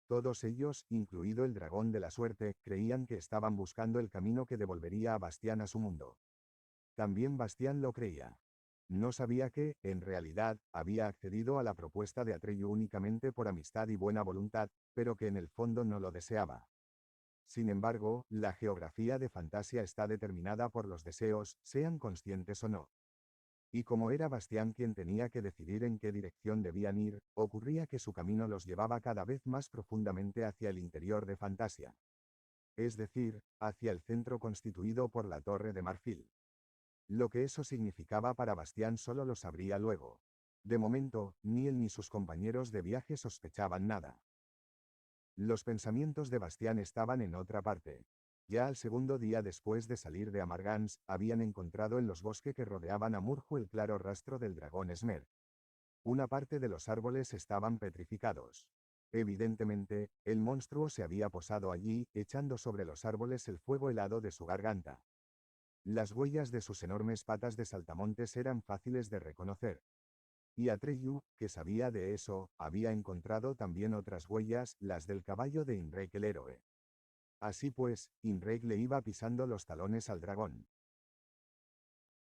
Todos ellos, incluido el dragón de la suerte, creían que estaban buscando el camino que devolvería a Bastián a su mundo. También Bastián lo creía. No sabía que, en realidad, había accedido a la propuesta de Atreyu únicamente por amistad y buena voluntad, pero que en el fondo no lo deseaba. Sin embargo, la geografía de Fantasia está determinada por los deseos, sean conscientes o no. Y como era Bastián quien tenía que decidir en qué dirección debían ir, ocurría que su camino los llevaba cada vez más profundamente hacia el interior de Fantasia. Es decir, hacia el centro constituido por la Torre de Marfil. Lo que eso significaba para Bastián solo lo sabría luego. De momento, ni él ni sus compañeros de viaje sospechaban nada. Los pensamientos de Bastián estaban en otra parte. Ya al segundo día después de salir de Amargans, habían encontrado en los bosques que rodeaban a Murju el claro rastro del dragón Esmer. Una parte de los árboles estaban petrificados. Evidentemente, el monstruo se había posado allí, echando sobre los árboles el fuego helado de su garganta. Las huellas de sus enormes patas de saltamontes eran fáciles de reconocer. Y Atreyu, que sabía de eso, había encontrado también otras huellas, las del caballo de Imrek el héroe. Así pues, Imrek le iba pisando los talones al dragón.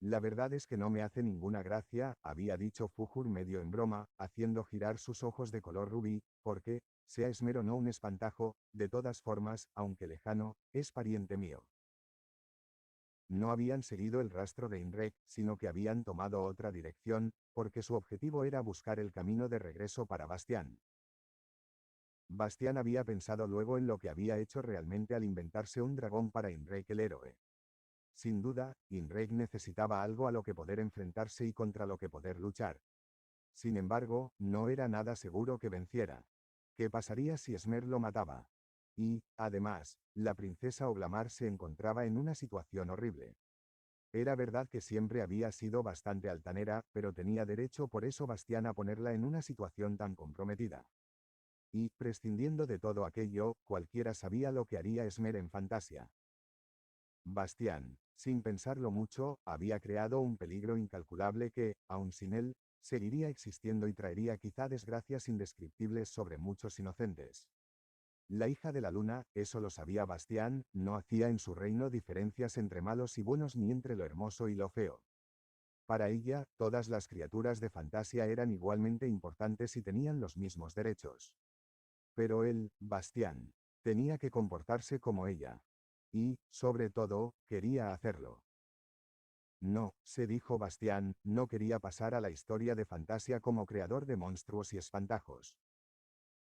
La verdad es que no me hace ninguna gracia, había dicho Fujur medio en broma, haciendo girar sus ojos de color rubí, porque, sea esmero no un espantajo, de todas formas, aunque lejano, es pariente mío. No habían seguido el rastro de Imrek, sino que habían tomado otra dirección, porque su objetivo era buscar el camino de regreso para Bastián. Bastián había pensado luego en lo que había hecho realmente al inventarse un dragón para Imrek el héroe. Sin duda, Imrek necesitaba algo a lo que poder enfrentarse y contra lo que poder luchar. Sin embargo, no era nada seguro que venciera. ¿Qué pasaría si Esmer lo mataba? Y, además, la princesa Oglamar se encontraba en una situación horrible. Era verdad que siempre había sido bastante altanera, pero tenía derecho por eso Bastián a ponerla en una situación tan comprometida. Y, prescindiendo de todo aquello, cualquiera sabía lo que haría Esmer en Fantasia. Bastián, sin pensarlo mucho, había creado un peligro incalculable que, aun sin él, seguiría existiendo y traería quizá desgracias indescriptibles sobre muchos inocentes. La hija de la luna, eso lo sabía Bastián, no hacía en su reino diferencias entre malos y buenos ni entre lo hermoso y lo feo. Para ella, todas las criaturas de Fantasia eran igualmente importantes y tenían los mismos derechos. Pero él, Bastián, tenía que comportarse como ella. Y, sobre todo, quería hacerlo. No, se dijo Bastián, no quería pasar a la historia de Fantasia como creador de monstruos y espantajos.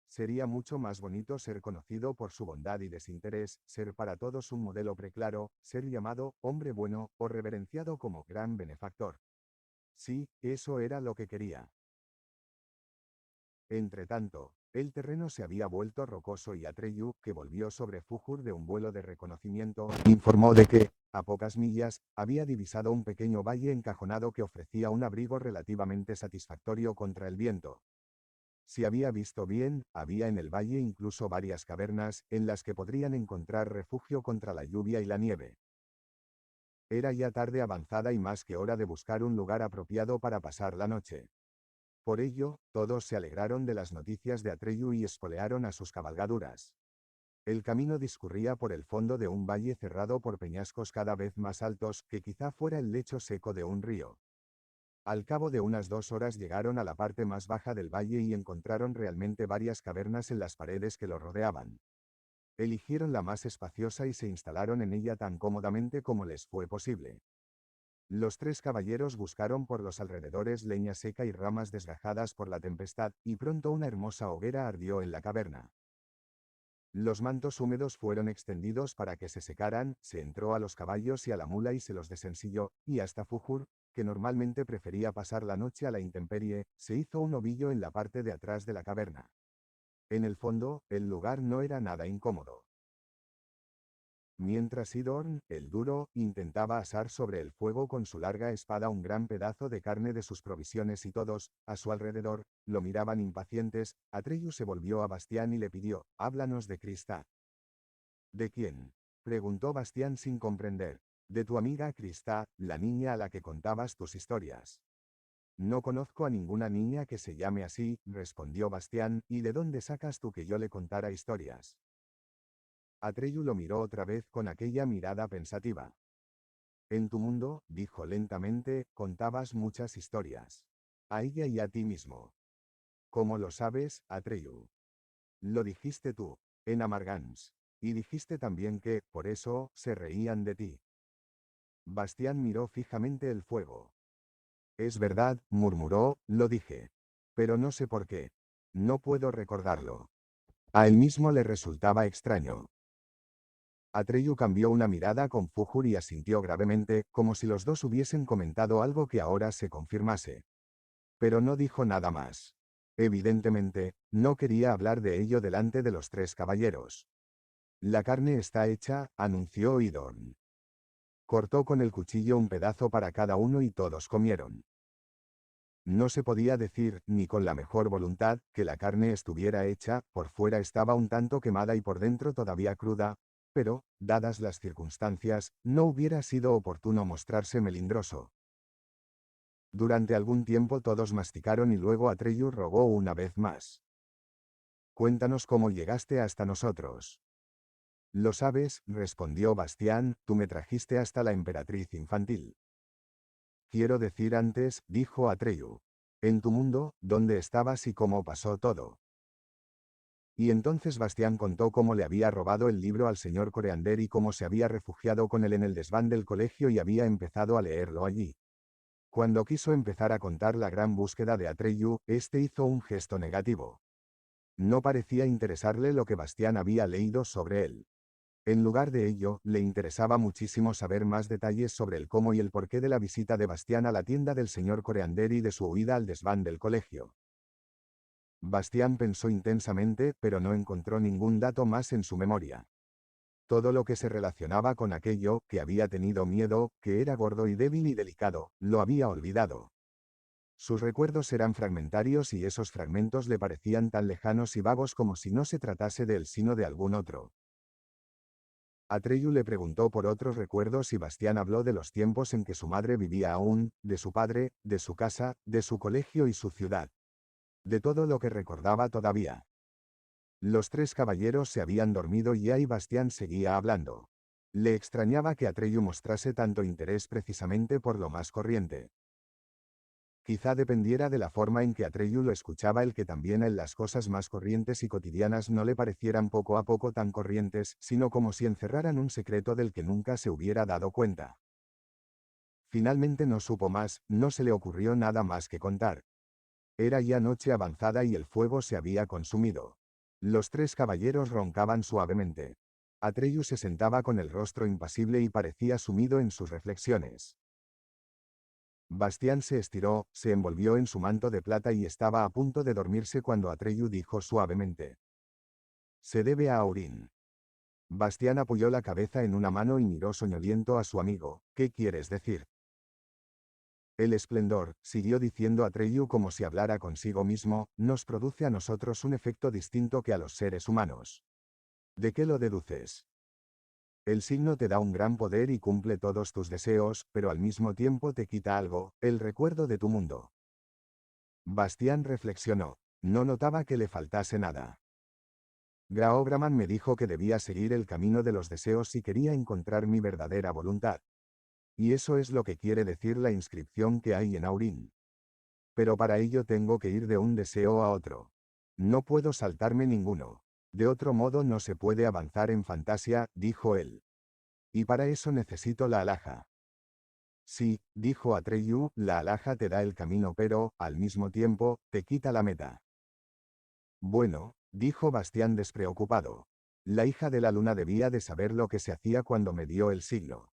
Sería mucho más bonito ser conocido por su bondad y desinterés, ser para todos un modelo preclaro, ser llamado hombre bueno o reverenciado como gran benefactor. Sí, eso era lo que quería. Entretanto, el terreno se había vuelto rocoso y Atreyu, que volvió sobre Fujur de un vuelo de reconocimiento, informó de que, a pocas millas, había divisado un pequeño valle encajonado que ofrecía un abrigo relativamente satisfactorio contra el viento. Si había visto bien, había en el valle incluso varias cavernas, en las que podrían encontrar refugio contra la lluvia y la nieve. Era ya tarde avanzada y más que hora de buscar un lugar apropiado para pasar la noche. Por ello, todos se alegraron de las noticias de Atreyu y espolearon a sus cabalgaduras. El camino discurría por el fondo de un valle cerrado por peñascos cada vez más altos, que quizá fuera el lecho seco de un río. Al cabo de unas 2 horas llegaron a la parte más baja del valle y encontraron realmente varias cavernas en las paredes que lo rodeaban. Eligieron la más espaciosa y se instalaron en ella tan cómodamente como les fue posible. Los tres caballeros buscaron por los alrededores leña seca y ramas desgajadas por la tempestad, y pronto una hermosa hoguera ardió en la caverna. Los mantos húmedos fueron extendidos para que se secaran, se entró a los caballos y a la mula y se los desensilló, y hasta Fujur, que normalmente prefería pasar la noche a la intemperie, se hizo un ovillo en la parte de atrás de la caverna. En el fondo, el lugar no era nada incómodo. Mientras Idorn, el duro, intentaba asar sobre el fuego con su larga espada un gran pedazo de carne de sus provisiones y todos, a su alrededor, lo miraban impacientes, Atreyu se volvió a Bastián y le pidió, «Háblanos de Crista». «¿De quién?», preguntó Bastián sin comprender. «De tu amiga Crista, la niña a la que contabas tus historias». «No conozco a ninguna niña que se llame así», respondió Bastián, «¿y de dónde sacas tú que yo le contara historias?». Atreyu lo miró otra vez con aquella mirada pensativa. «En tu mundo», dijo lentamente, «contabas muchas historias. A ella y a ti mismo». «¿Cómo lo sabes, Atreyu?». «Lo dijiste tú, en Amargans. Y dijiste también que, por eso, se reían de ti». Bastián miró fijamente el fuego. «Es verdad», murmuró, «lo dije. Pero no sé por qué. No puedo recordarlo». A él mismo le resultaba extraño. Atreyu cambió una mirada con Fujur y asintió gravemente, como si los dos hubiesen comentado algo que ahora se confirmase. Pero no dijo nada más. Evidentemente, no quería hablar de ello delante de los tres caballeros. «La carne está hecha», anunció Idorn. Cortó con el cuchillo un pedazo para cada uno y todos comieron. No se podía decir, ni con la mejor voluntad, que la carne estuviera hecha, por fuera estaba un tanto quemada y por dentro todavía cruda, pero, dadas las circunstancias, no hubiera sido oportuno mostrarse melindroso. Durante algún tiempo todos masticaron y luego Atreyu rogó una vez más. «Cuéntanos cómo llegaste hasta nosotros». «Lo sabes», respondió Bastián, «tú me trajiste hasta la emperatriz infantil». Quiero decir antes, dijo Atreyu. En tu mundo, ¿dónde estabas y cómo pasó todo? Y entonces Bastián contó cómo le había robado el libro al señor Coreander y cómo se había refugiado con él en el desván del colegio y había empezado a leerlo allí. Cuando quiso empezar a contar la gran búsqueda de Atreyu, este hizo un gesto negativo. No parecía interesarle lo que Bastián había leído sobre él. En lugar de ello, le interesaba muchísimo saber más detalles sobre el cómo y el porqué de la visita de Bastián a la tienda del señor Coreander y de su huida al desván del colegio. Bastián pensó intensamente, pero no encontró ningún dato más en su memoria. Todo lo que se relacionaba con aquello, que había tenido miedo, que era gordo y débil y delicado, lo había olvidado. Sus recuerdos eran fragmentarios y esos fragmentos le parecían tan lejanos y vagos como si no se tratase de él sino de algún otro. Atreyu le preguntó por otros recuerdos y Bastián habló de los tiempos en que su madre vivía aún, de su padre, de su casa, de su colegio y su ciudad. De todo lo que recordaba todavía. Los tres caballeros se habían dormido y ahí Bastián seguía hablando. Le extrañaba que Atreyu mostrase tanto interés precisamente por lo más corriente. Quizá dependiera de la forma en que Atreyu lo escuchaba el que también en las cosas más corrientes y cotidianas no le parecieran poco a poco tan corrientes, sino como si encerraran un secreto del que nunca se hubiera dado cuenta. Finalmente no supo más, no se le ocurrió nada más que contar. Era ya noche avanzada y el fuego se había consumido. Los tres caballeros roncaban suavemente. Atreyu se sentaba con el rostro impasible y parecía sumido en sus reflexiones. Bastián se estiró, se envolvió en su manto de plata y estaba a punto de dormirse cuando Atreyu dijo suavemente: «Se debe a Aurín». Bastián apoyó la cabeza en una mano y miró soñoliento a su amigo. «¿Qué quieres decir?» «El esplendor», siguió diciendo Atreyu como si hablara consigo mismo, «nos produce a nosotros un efecto distinto que a los seres humanos». «¿De qué lo deduces?» «El signo te da un gran poder y cumple todos tus deseos, pero al mismo tiempo te quita algo, el recuerdo de tu mundo». Bastián reflexionó. No notaba que le faltase nada. Graobraman me dijo que debía seguir el camino de los deseos si quería encontrar mi verdadera voluntad. Y eso es lo que quiere decir la inscripción que hay en Aurín. Pero para ello tengo que ir de un deseo a otro. No puedo saltarme ninguno. De otro modo no se puede avanzar en fantasía, dijo él. Y para eso necesito la alhaja. Sí, dijo Atreyu, la alhaja te da el camino pero, al mismo tiempo, te quita la meta. Bueno, dijo Bastián despreocupado. La hija de la luna debía de saber lo que se hacía cuando me dio el siglo.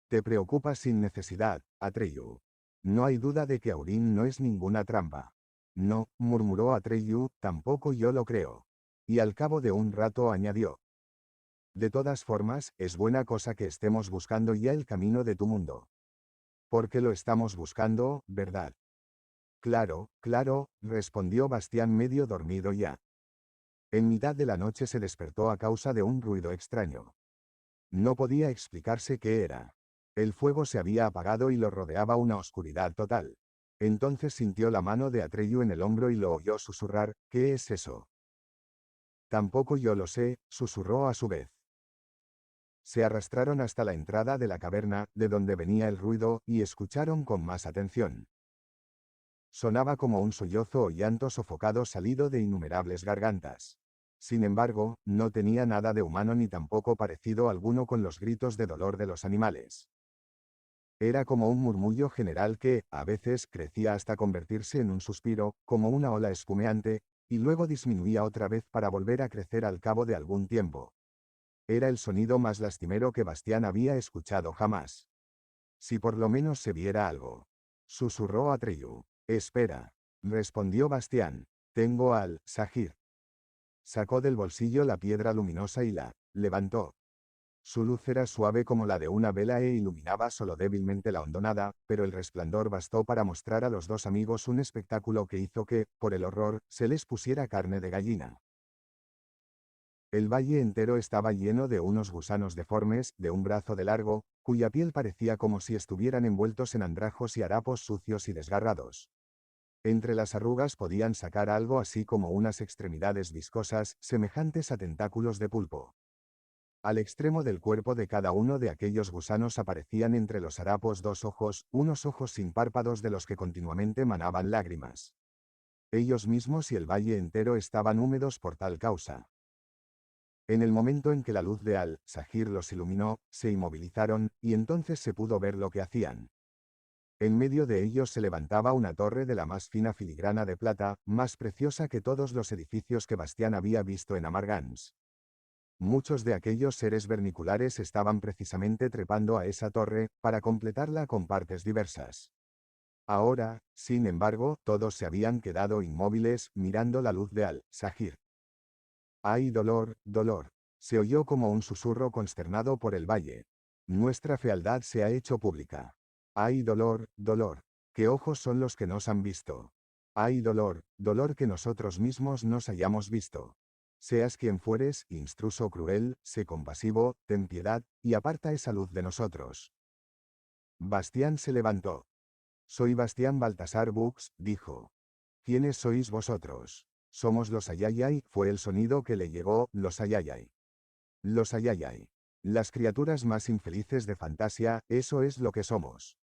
Te preocupas sin necesidad, Atreyu. No hay duda de que Aurín no es ninguna trampa. No, murmuró Atreyu, tampoco yo lo creo. Y al cabo de un rato añadió: de todas formas, es buena cosa que estemos buscando ya el camino de tu mundo. Porque lo estamos buscando, ¿verdad? Claro, claro, respondió Bastián medio dormido ya. En mitad de la noche se despertó a causa de un ruido extraño. No podía explicarse qué era. El fuego se había apagado y lo rodeaba una oscuridad total. Entonces sintió la mano de Atreyu en el hombro y lo oyó susurrar: «¿Qué es eso?» «Tampoco yo lo sé», susurró a su vez. Se arrastraron hasta la entrada de la caverna, de donde venía el ruido, y escucharon con más atención. Sonaba como un sollozo o llanto sofocado salido de innumerables gargantas. Sin embargo, no tenía nada de humano ni tampoco parecido alguno con los gritos de dolor de los animales. Era como un murmullo general que, a veces, crecía hasta convertirse en un suspiro, como una ola espumeante, y luego disminuía otra vez para volver a crecer al cabo de algún tiempo. Era el sonido más lastimero que Bastián había escuchado jamás. Si por lo menos se viera algo. Susurró Atreyu. «Espera», respondió Bastián. «Tengo al Sahir». Sacó del bolsillo la piedra luminosa y la levantó. Su luz era suave como la de una vela e iluminaba solo débilmente la hondonada, pero el resplandor bastó para mostrar a los dos amigos un espectáculo que hizo que, por el horror, se les pusiera carne de gallina. El valle entero estaba lleno de unos gusanos deformes, de un brazo de largo, cuya piel parecía como si estuvieran envueltos en andrajos y harapos sucios y desgarrados. Entre las arrugas podían sacar algo así como unas extremidades viscosas, semejantes a tentáculos de pulpo. Al extremo del cuerpo de cada uno de aquellos gusanos aparecían entre los harapos dos ojos, unos ojos sin párpados de los que continuamente manaban lágrimas. Ellos mismos y el valle entero estaban húmedos por tal causa. En el momento en que la luz de Al-Sahir los iluminó, se inmovilizaron, y entonces se pudo ver lo que hacían. En medio de ellos se levantaba una torre de la más fina filigrana de plata, más preciosa que todos los edificios que Bastián había visto en Amargans. Muchos de aquellos seres verniculares estaban precisamente trepando a esa torre, para completarla con partes diversas. Ahora, sin embargo, todos se habían quedado inmóviles, mirando la luz de Al-Sahir. ¡Ay, dolor, dolor! Se oyó como un susurro consternado por el valle. Nuestra fealdad se ha hecho pública. ¡Ay, dolor, dolor! ¿Qué ojos son los que nos han visto? ¡Ay, dolor, dolor que nosotros mismos nos hayamos visto! Seas quien fueres, instruso cruel, sé compasivo, ten piedad, y aparta esa luz de nosotros. Bastián se levantó. Soy Bastián Baltasar Bux, dijo. ¿Quiénes sois vosotros? Somos los Ayayay, fue el sonido que le llegó, los Ayayay. Los Ayayay. Las criaturas más infelices de Fantasia, eso es lo que somos.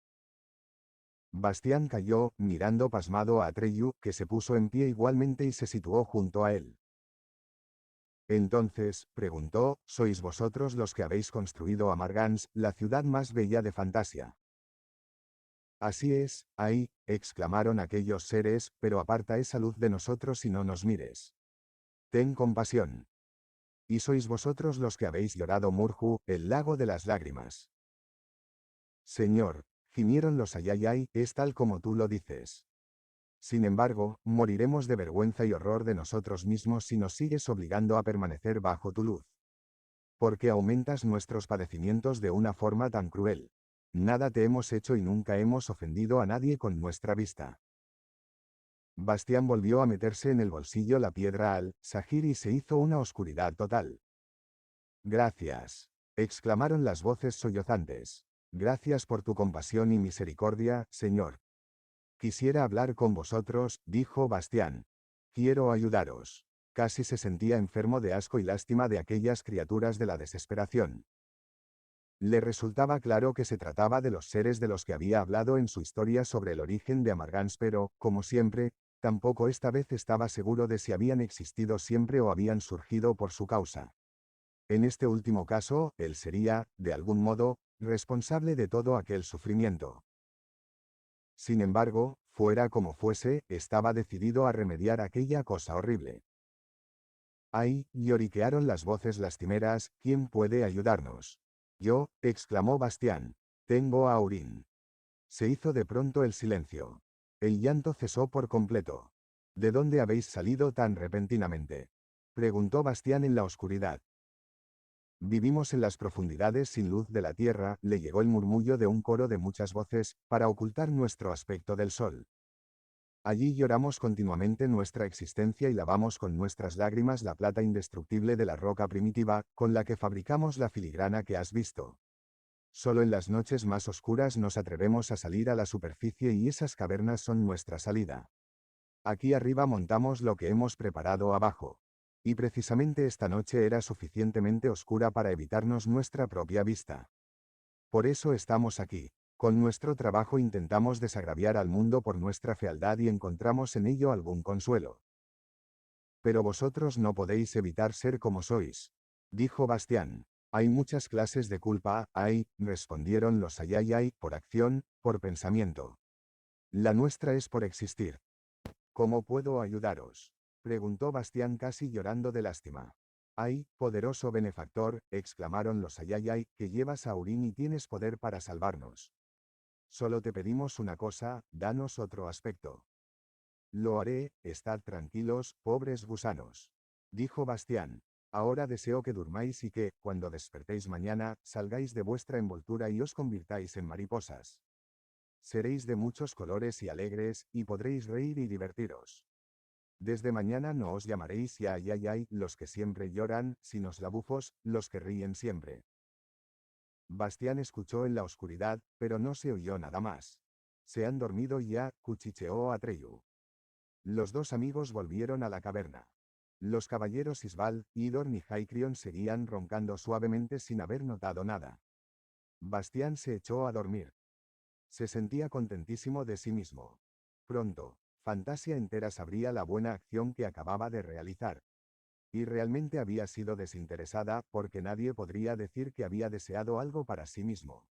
Bastián cayó, mirando pasmado a Atreyu, que se puso en pie igualmente y se situó junto a él. Entonces, preguntó, ¿sois vosotros los que habéis construido Amargans, la ciudad más bella de Fantasia? Así es, ay, exclamaron aquellos seres, pero aparta esa luz de nosotros y no nos mires. Ten compasión. Y sois vosotros los que habéis llorado Murju, el lago de las lágrimas. Señor, gimieron los Ayayay, es tal como tú lo dices. Sin embargo, moriremos de vergüenza y horror de nosotros mismos si nos sigues obligando a permanecer bajo tu luz. Porque aumentas nuestros padecimientos de una forma tan cruel. Nada te hemos hecho y nunca hemos ofendido a nadie con nuestra vista. Bastián volvió a meterse en el bolsillo la piedra Al-Sahir y se hizo una oscuridad total. Gracias, exclamaron las voces sollozantes. Gracias por tu compasión y misericordia, Señor. Quisiera hablar con vosotros, dijo Bastián. Quiero ayudaros. Casi se sentía enfermo de asco y lástima de aquellas criaturas de la desesperación. Le resultaba claro que se trataba de los seres de los que había hablado en su historia sobre el origen de Amargans, pero, como siempre, tampoco esta vez estaba seguro de si habían existido siempre o habían surgido por su causa. En este último caso, él sería, de algún modo, responsable de todo aquel sufrimiento. Sin embargo, fuera como fuese, estaba decidido a remediar aquella cosa horrible. ¡Ay! Lloriquearon las voces lastimeras, ¿quién puede ayudarnos? Yo, exclamó Bastián. Tengo a Aurín. Se hizo de pronto el silencio. El llanto cesó por completo. ¿De dónde habéis salido tan repentinamente? Preguntó Bastián en la oscuridad. Vivimos en las profundidades sin luz de la tierra, le llegó el murmullo de un coro de muchas voces, para ocultar nuestro aspecto del sol. Allí lloramos continuamente nuestra existencia y lavamos con nuestras lágrimas la plata indestructible de la roca primitiva, con la que fabricamos la filigrana que has visto. Solo en las noches más oscuras nos atrevemos a salir a la superficie y esas cavernas son nuestra salida. Aquí arriba montamos lo que hemos preparado abajo. Y precisamente esta noche era suficientemente oscura para evitarnos nuestra propia vista. Por eso estamos aquí. Con nuestro trabajo intentamos desagraviar al mundo por nuestra fealdad y encontramos en ello algún consuelo. Pero vosotros no podéis evitar ser como sois, dijo Bastián. Hay muchas clases de culpa, respondieron los Ayayay, por acción, por pensamiento. La nuestra es por existir. ¿Cómo puedo ayudaros? Preguntó Bastián casi llorando de lástima. ¡Ay, poderoso benefactor!, exclamaron los Ayayay, que llevas a Aurín y tienes poder para salvarnos. Solo te pedimos una cosa, danos otro aspecto. Lo haré, estad tranquilos, pobres gusanos. Dijo Bastián. Ahora deseo que durmáis y que, cuando despertéis mañana, salgáis de vuestra envoltura y os convirtáis en mariposas. Seréis de muchos colores y alegres, y podréis reír y divertiros. Desde mañana no os llamaréis Ayayay, los que siempre lloran, sino labufos, los que ríen siempre. Bastián escuchó en la oscuridad, pero no se oyó nada más. Se han dormido ya, cuchicheó Atreyu. Los dos amigos volvieron a la caverna. Los caballeros Isbal, Idorn y Haicrión seguían roncando suavemente sin haber notado nada. Bastián se echó a dormir. Se sentía contentísimo de sí mismo. Pronto, Fantasia entera sabría la buena acción que acababa de realizar. Y realmente había sido desinteresada, porque nadie podría decir que había deseado algo para sí mismo.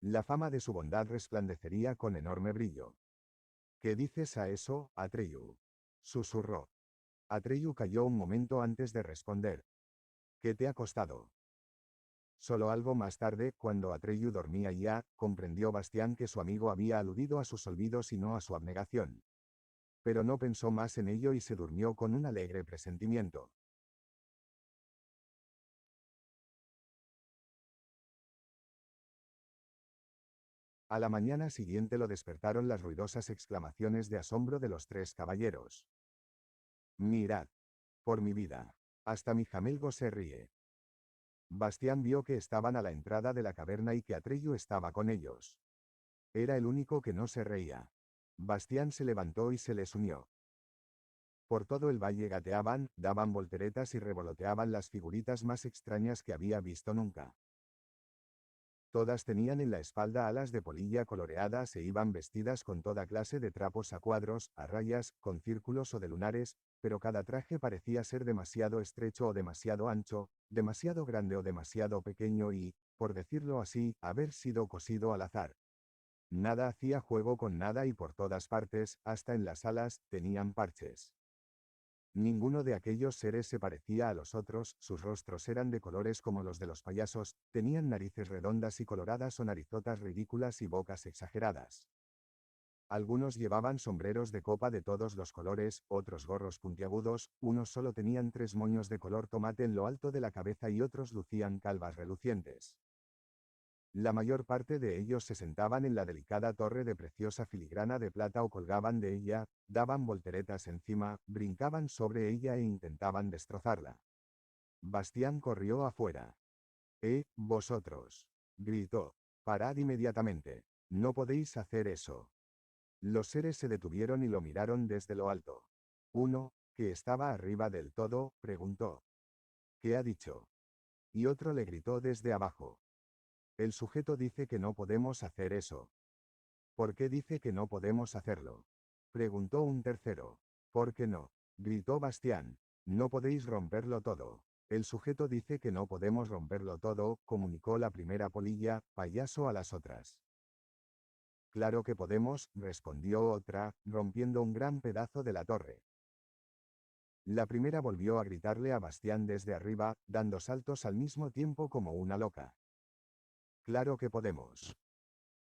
La fama de su bondad resplandecería con enorme brillo. ¿Qué dices a eso, Atreyu?, susurró. Atreyu calló un momento antes de responder. ¿Qué te ha costado? Solo algo más tarde, cuando Atreyu dormía ya, comprendió Bastián que su amigo había aludido a sus olvidos y no a su abnegación. Pero no pensó más en ello y se durmió con un alegre presentimiento. A la mañana siguiente lo despertaron las ruidosas exclamaciones de asombro de los tres caballeros. Mirad. Por mi vida. Hasta mi jamelgo se ríe. Bastián vio que estaban a la entrada de la caverna y que Atreyu estaba con ellos. Era el único que no se reía. Bastián se levantó y se les unió. Por todo el valle gateaban, daban volteretas y revoloteaban las figuritas más extrañas que había visto nunca. Todas tenían en la espalda alas de polilla coloreadas e iban vestidas con toda clase de trapos a cuadros, a rayas, con círculos o de lunares, pero cada traje parecía ser demasiado estrecho o demasiado ancho, demasiado grande o demasiado pequeño y, por decirlo así, haber sido cosido al azar. Nada hacía juego con nada y por todas partes, hasta en las alas, tenían parches. Ninguno de aquellos seres se parecía a los otros, sus rostros eran de colores como los de los payasos, tenían narices redondas y coloradas o narizotas ridículas y bocas exageradas. Algunos llevaban sombreros de copa de todos los colores, otros gorros puntiagudos, unos solo tenían 3 moños de color tomate en lo alto de la cabeza y otros lucían calvas relucientes. La mayor parte de ellos se sentaban en la delicada torre de preciosa filigrana de plata o colgaban de ella, daban volteretas encima, brincaban sobre ella e intentaban destrozarla. Bastián corrió afuera. Vosotros! Gritó. Parad inmediatamente. No podéis hacer eso. Los seres se detuvieron y lo miraron desde lo alto. Uno, que estaba arriba del todo, preguntó. ¿Qué ha dicho? Y otro le gritó desde abajo. El sujeto dice que no podemos hacer eso. ¿Por qué dice que no podemos hacerlo?, preguntó un tercero. ¿Por qué no?, gritó Bastián. No podéis romperlo todo. El sujeto dice que no podemos romperlo todo, comunicó la primera polilla, payaso a las otras. Claro que podemos, respondió otra, rompiendo un gran pedazo de la torre. La primera volvió a gritarle a Bastián desde arriba, dando saltos al mismo tiempo como una loca. Claro que podemos.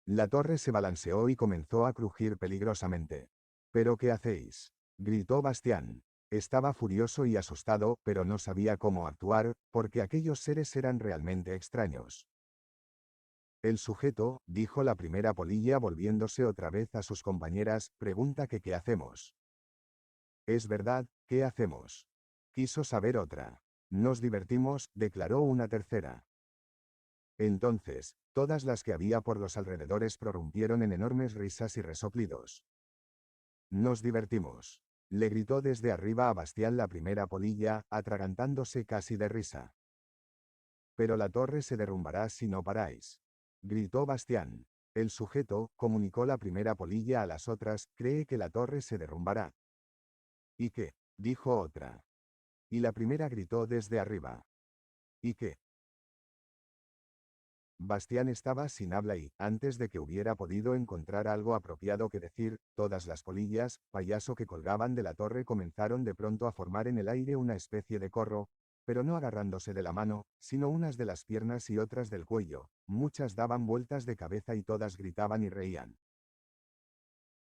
La torre se balanceó y comenzó a crujir peligrosamente. ¿Pero qué hacéis?, gritó Bastián. Estaba furioso y asustado, pero no sabía cómo actuar, porque aquellos seres eran realmente extraños. El sujeto, dijo la primera polilla volviéndose otra vez a sus compañeras, pregunta que qué hacemos. Es verdad, ¿qué hacemos?, quiso saber otra. Nos divertimos, declaró una tercera. Entonces, todas las que había por los alrededores prorrumpieron en enormes risas y resoplidos. Nos divertimos, le gritó desde arriba a Bastián la primera polilla, atragantándose casi de risa. Pero la torre se derrumbará si no paráis, gritó Bastián. El sujeto, comunicó la primera polilla a las otras, cree que la torre se derrumbará. ¿Y qué?, dijo otra. Y la primera gritó desde arriba. ¿Y qué? Bastián estaba sin habla y, antes de que hubiera podido encontrar algo apropiado que decir, todas las polillas, payaso que colgaban de la torre comenzaron de pronto a formar en el aire una especie de corro, pero no agarrándose de la mano, sino unas de las piernas y otras del cuello, muchas daban vueltas de cabeza y todas gritaban y reían.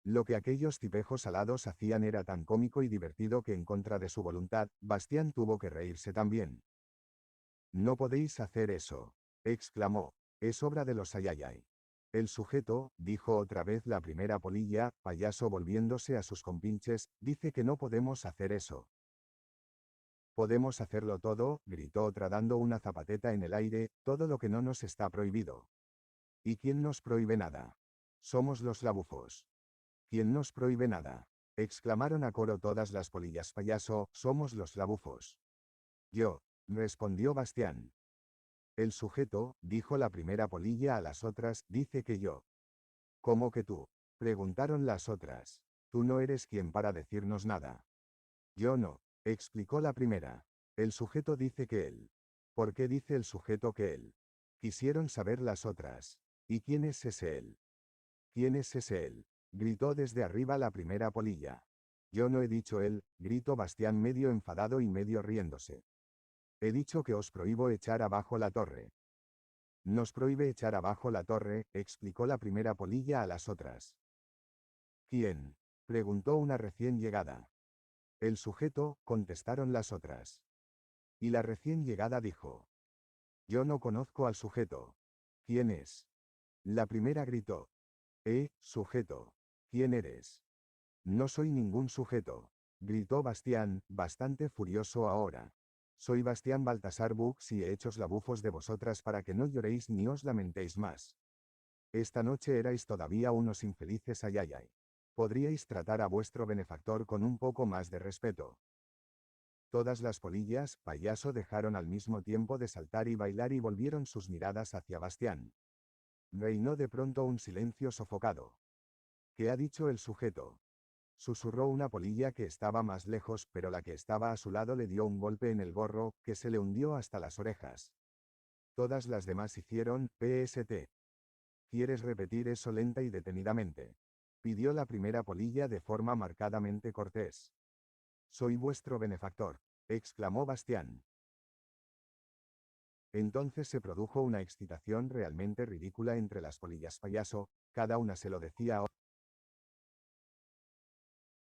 Lo que aquellos tipejos alados hacían era tan cómico y divertido que en contra de su voluntad, Bastián tuvo que reírse también. No podéis hacer eso, exclamó. Es obra de los Ayayay. El sujeto, dijo otra vez la primera polilla, payaso volviéndose a sus compinches, dice que no podemos hacer eso. Podemos hacerlo todo, gritó otra dando una zapateta en el aire, todo lo que no nos está prohibido. ¿Y quién nos prohíbe nada? Somos los labufos. ¿Quién nos prohíbe nada? exclamaron a coro todas las polillas. Payaso, somos los labufos. Yo, respondió Bastián. El sujeto, dijo la primera polilla a las otras, dice que yo. ¿Cómo que tú? Preguntaron las otras. Tú no eres quien para decirnos nada. Yo no, explicó la primera. El sujeto dice que él. ¿Por qué dice el sujeto que él? Quisieron saber las otras. ¿Y quién es ese él? ¿Quién es ese él? Gritó desde arriba la primera polilla. Yo no he dicho él, gritó Bastián medio enfadado y medio riéndose. He dicho que os prohíbo echar abajo la torre. Nos prohíbe echar abajo la torre, explicó la primera polilla a las otras. ¿Quién? Preguntó una recién llegada. El sujeto, contestaron las otras. Y la recién llegada dijo. Yo no conozco al sujeto. ¿Quién es? La primera gritó. Sujeto. ¿Quién eres? No soy ningún sujeto. Gritó Bastián, bastante furioso ahora. Soy Bastián Baltasar Bux y he hechos labufos de vosotras para que no lloréis ni os lamentéis más. Esta noche erais todavía unos infelices ayayay. Podríais tratar a vuestro benefactor con un poco más de respeto. Todas las polillas, payaso, dejaron al mismo tiempo de saltar y bailar y volvieron sus miradas hacia Bastián. Reinó de pronto un silencio sofocado. ¿Qué ha dicho el sujeto? Susurró una polilla que estaba más lejos, pero la que estaba a su lado le dio un golpe en el gorro, que se le hundió hasta las orejas. Todas las demás hicieron, PST. ¿Quieres repetir eso lenta y detenidamente? Pidió la primera polilla de forma marcadamente cortés. Soy vuestro benefactor, exclamó Bastián. Entonces se produjo una excitación realmente ridícula entre las polillas payaso, cada una se lo decía a otra.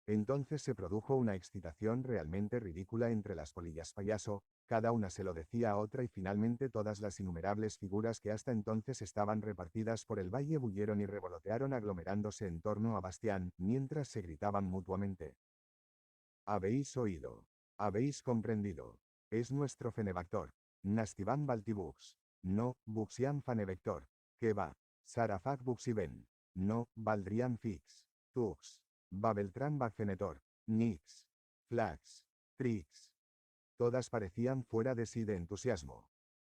Entonces se produjo una excitación realmente ridícula entre las polillas payaso, cada una se lo decía a otra y finalmente todas las innumerables figuras que hasta entonces estaban repartidas por el valle bullieron y revolotearon aglomerándose en torno a Bastián, mientras se gritaban mutuamente. ¿Habéis oído? ¿Habéis comprendido? Es nuestro fenebactor. Nastivan Baltibux. No, Buxian fanevector. Que va. Sarafag Buxiben. No, Valdrian Fix. Tux. Babeltran Bagfenetor. Nix. Flax. Trix. Todas parecían fuera de sí de entusiasmo.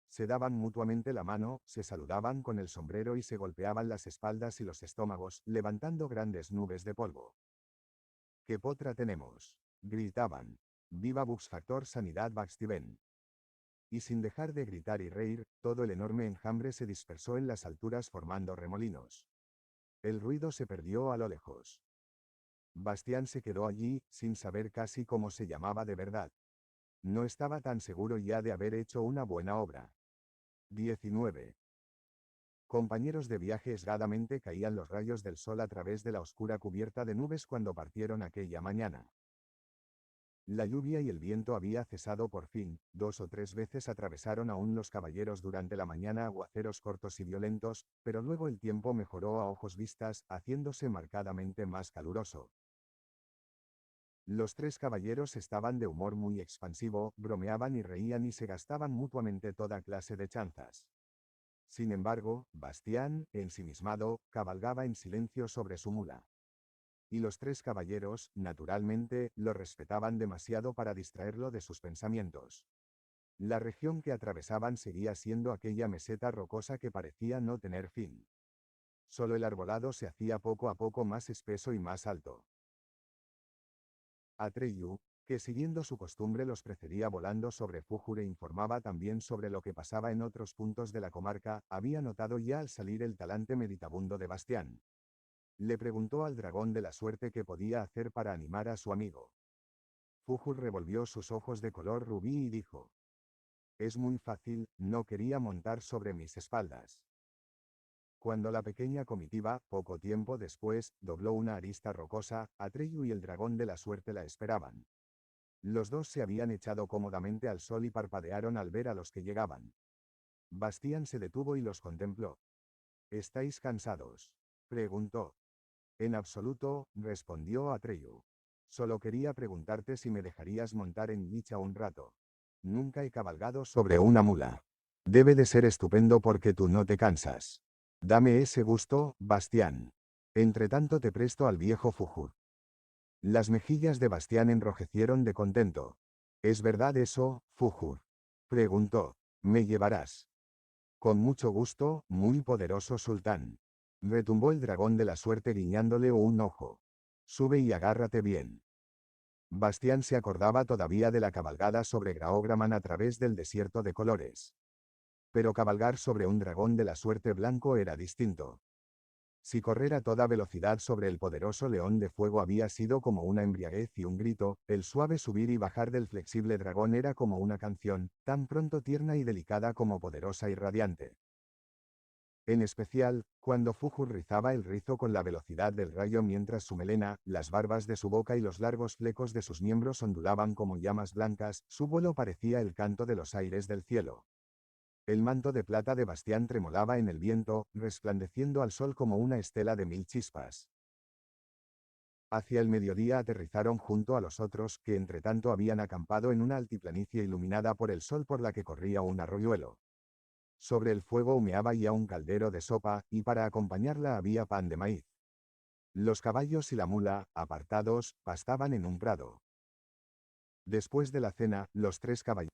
Se daban mutuamente la mano, se saludaban con el sombrero y se golpeaban las espaldas y los estómagos, levantando grandes nubes de polvo. ¿Qué potra tenemos? Gritaban. Viva Buxfactor Sanidad Baxtiven. Y sin dejar de gritar y reír, todo el enorme enjambre se dispersó en las alturas formando remolinos. El ruido se perdió a lo lejos. Bastián se quedó allí, sin saber casi cómo se llamaba de verdad. No estaba tan seguro ya de haber hecho una buena obra. 19. Compañeros de viaje, esgadamente caían los rayos del sol a través de la oscura cubierta de nubes cuando partieron aquella mañana. La lluvia y el viento había cesado por fin, 2 o 3 veces atravesaron aún los caballeros durante la mañana aguaceros cortos y violentos, pero luego el tiempo mejoró a ojos vistas, haciéndose marcadamente más caluroso. Los 3 caballeros estaban de humor muy expansivo, bromeaban y reían y se gastaban mutuamente toda clase de chanzas. Sin embargo, Bastián, ensimismado, cabalgaba en silencio sobre su mula. Y los 3 caballeros, naturalmente, lo respetaban demasiado para distraerlo de sus pensamientos. La región que atravesaban seguía siendo aquella meseta rocosa que parecía no tener fin. Solo el arbolado se hacía poco a poco más espeso y más alto. Atreyu, que siguiendo su costumbre los precedía volando sobre Fújur e informaba también sobre lo que pasaba en otros puntos de la comarca, había notado ya al salir el talante meditabundo de Bastián. Le preguntó al dragón de la suerte qué podía hacer para animar a su amigo. Fújur revolvió sus ojos de color rubí y dijo. Es muy fácil, no quería montar sobre mis espaldas. Cuando la pequeña comitiva, poco tiempo después, dobló una arista rocosa, Atreyu y el dragón de la suerte la esperaban. Los dos se habían echado cómodamente al sol y parpadearon al ver a los que llegaban. Bastián se detuvo y los contempló. ¿Estáis cansados?, preguntó. En absoluto, respondió Atreyu. Solo quería preguntarte si me dejarías montar en Licha un rato. Nunca he cabalgado sobre una mula. Debe de ser estupendo porque tú no te cansas. Dame ese gusto, Bastián. Entretanto te presto al viejo Fújur. Las mejillas de Bastián enrojecieron de contento. ¿Es verdad eso, Fujur? Preguntó. ¿Me llevarás? Con mucho gusto, muy poderoso sultán. Retumbó el dragón de la suerte guiñándole un ojo. Sube y agárrate bien. Bastián se acordaba todavía de la cabalgada sobre Graograman a través del desierto de colores. Pero cabalgar sobre un dragón de la suerte blanco era distinto. Si correr a toda velocidad sobre el poderoso león de fuego había sido como una embriaguez y un grito, el suave subir y bajar del flexible dragón era como una canción, tan pronto tierna y delicada como poderosa y radiante. En especial, cuando Fujur rizaba el rizo con la velocidad del rayo mientras su melena, las barbas de su boca y los largos flecos de sus miembros ondulaban como llamas blancas, su vuelo parecía el canto de los aires del cielo. El manto de plata de Bastián tremolaba en el viento, resplandeciendo al sol como una estela de 1000 chispas. Hacia el mediodía aterrizaron junto a los otros, que entretanto habían acampado en una altiplanicie iluminada por el sol por la que corría un arroyuelo. Sobre el fuego humeaba ya un caldero de sopa, y para acompañarla había pan de maíz. Los caballos y la mula, apartados, pastaban en un prado. Después de la cena, los tres caballeros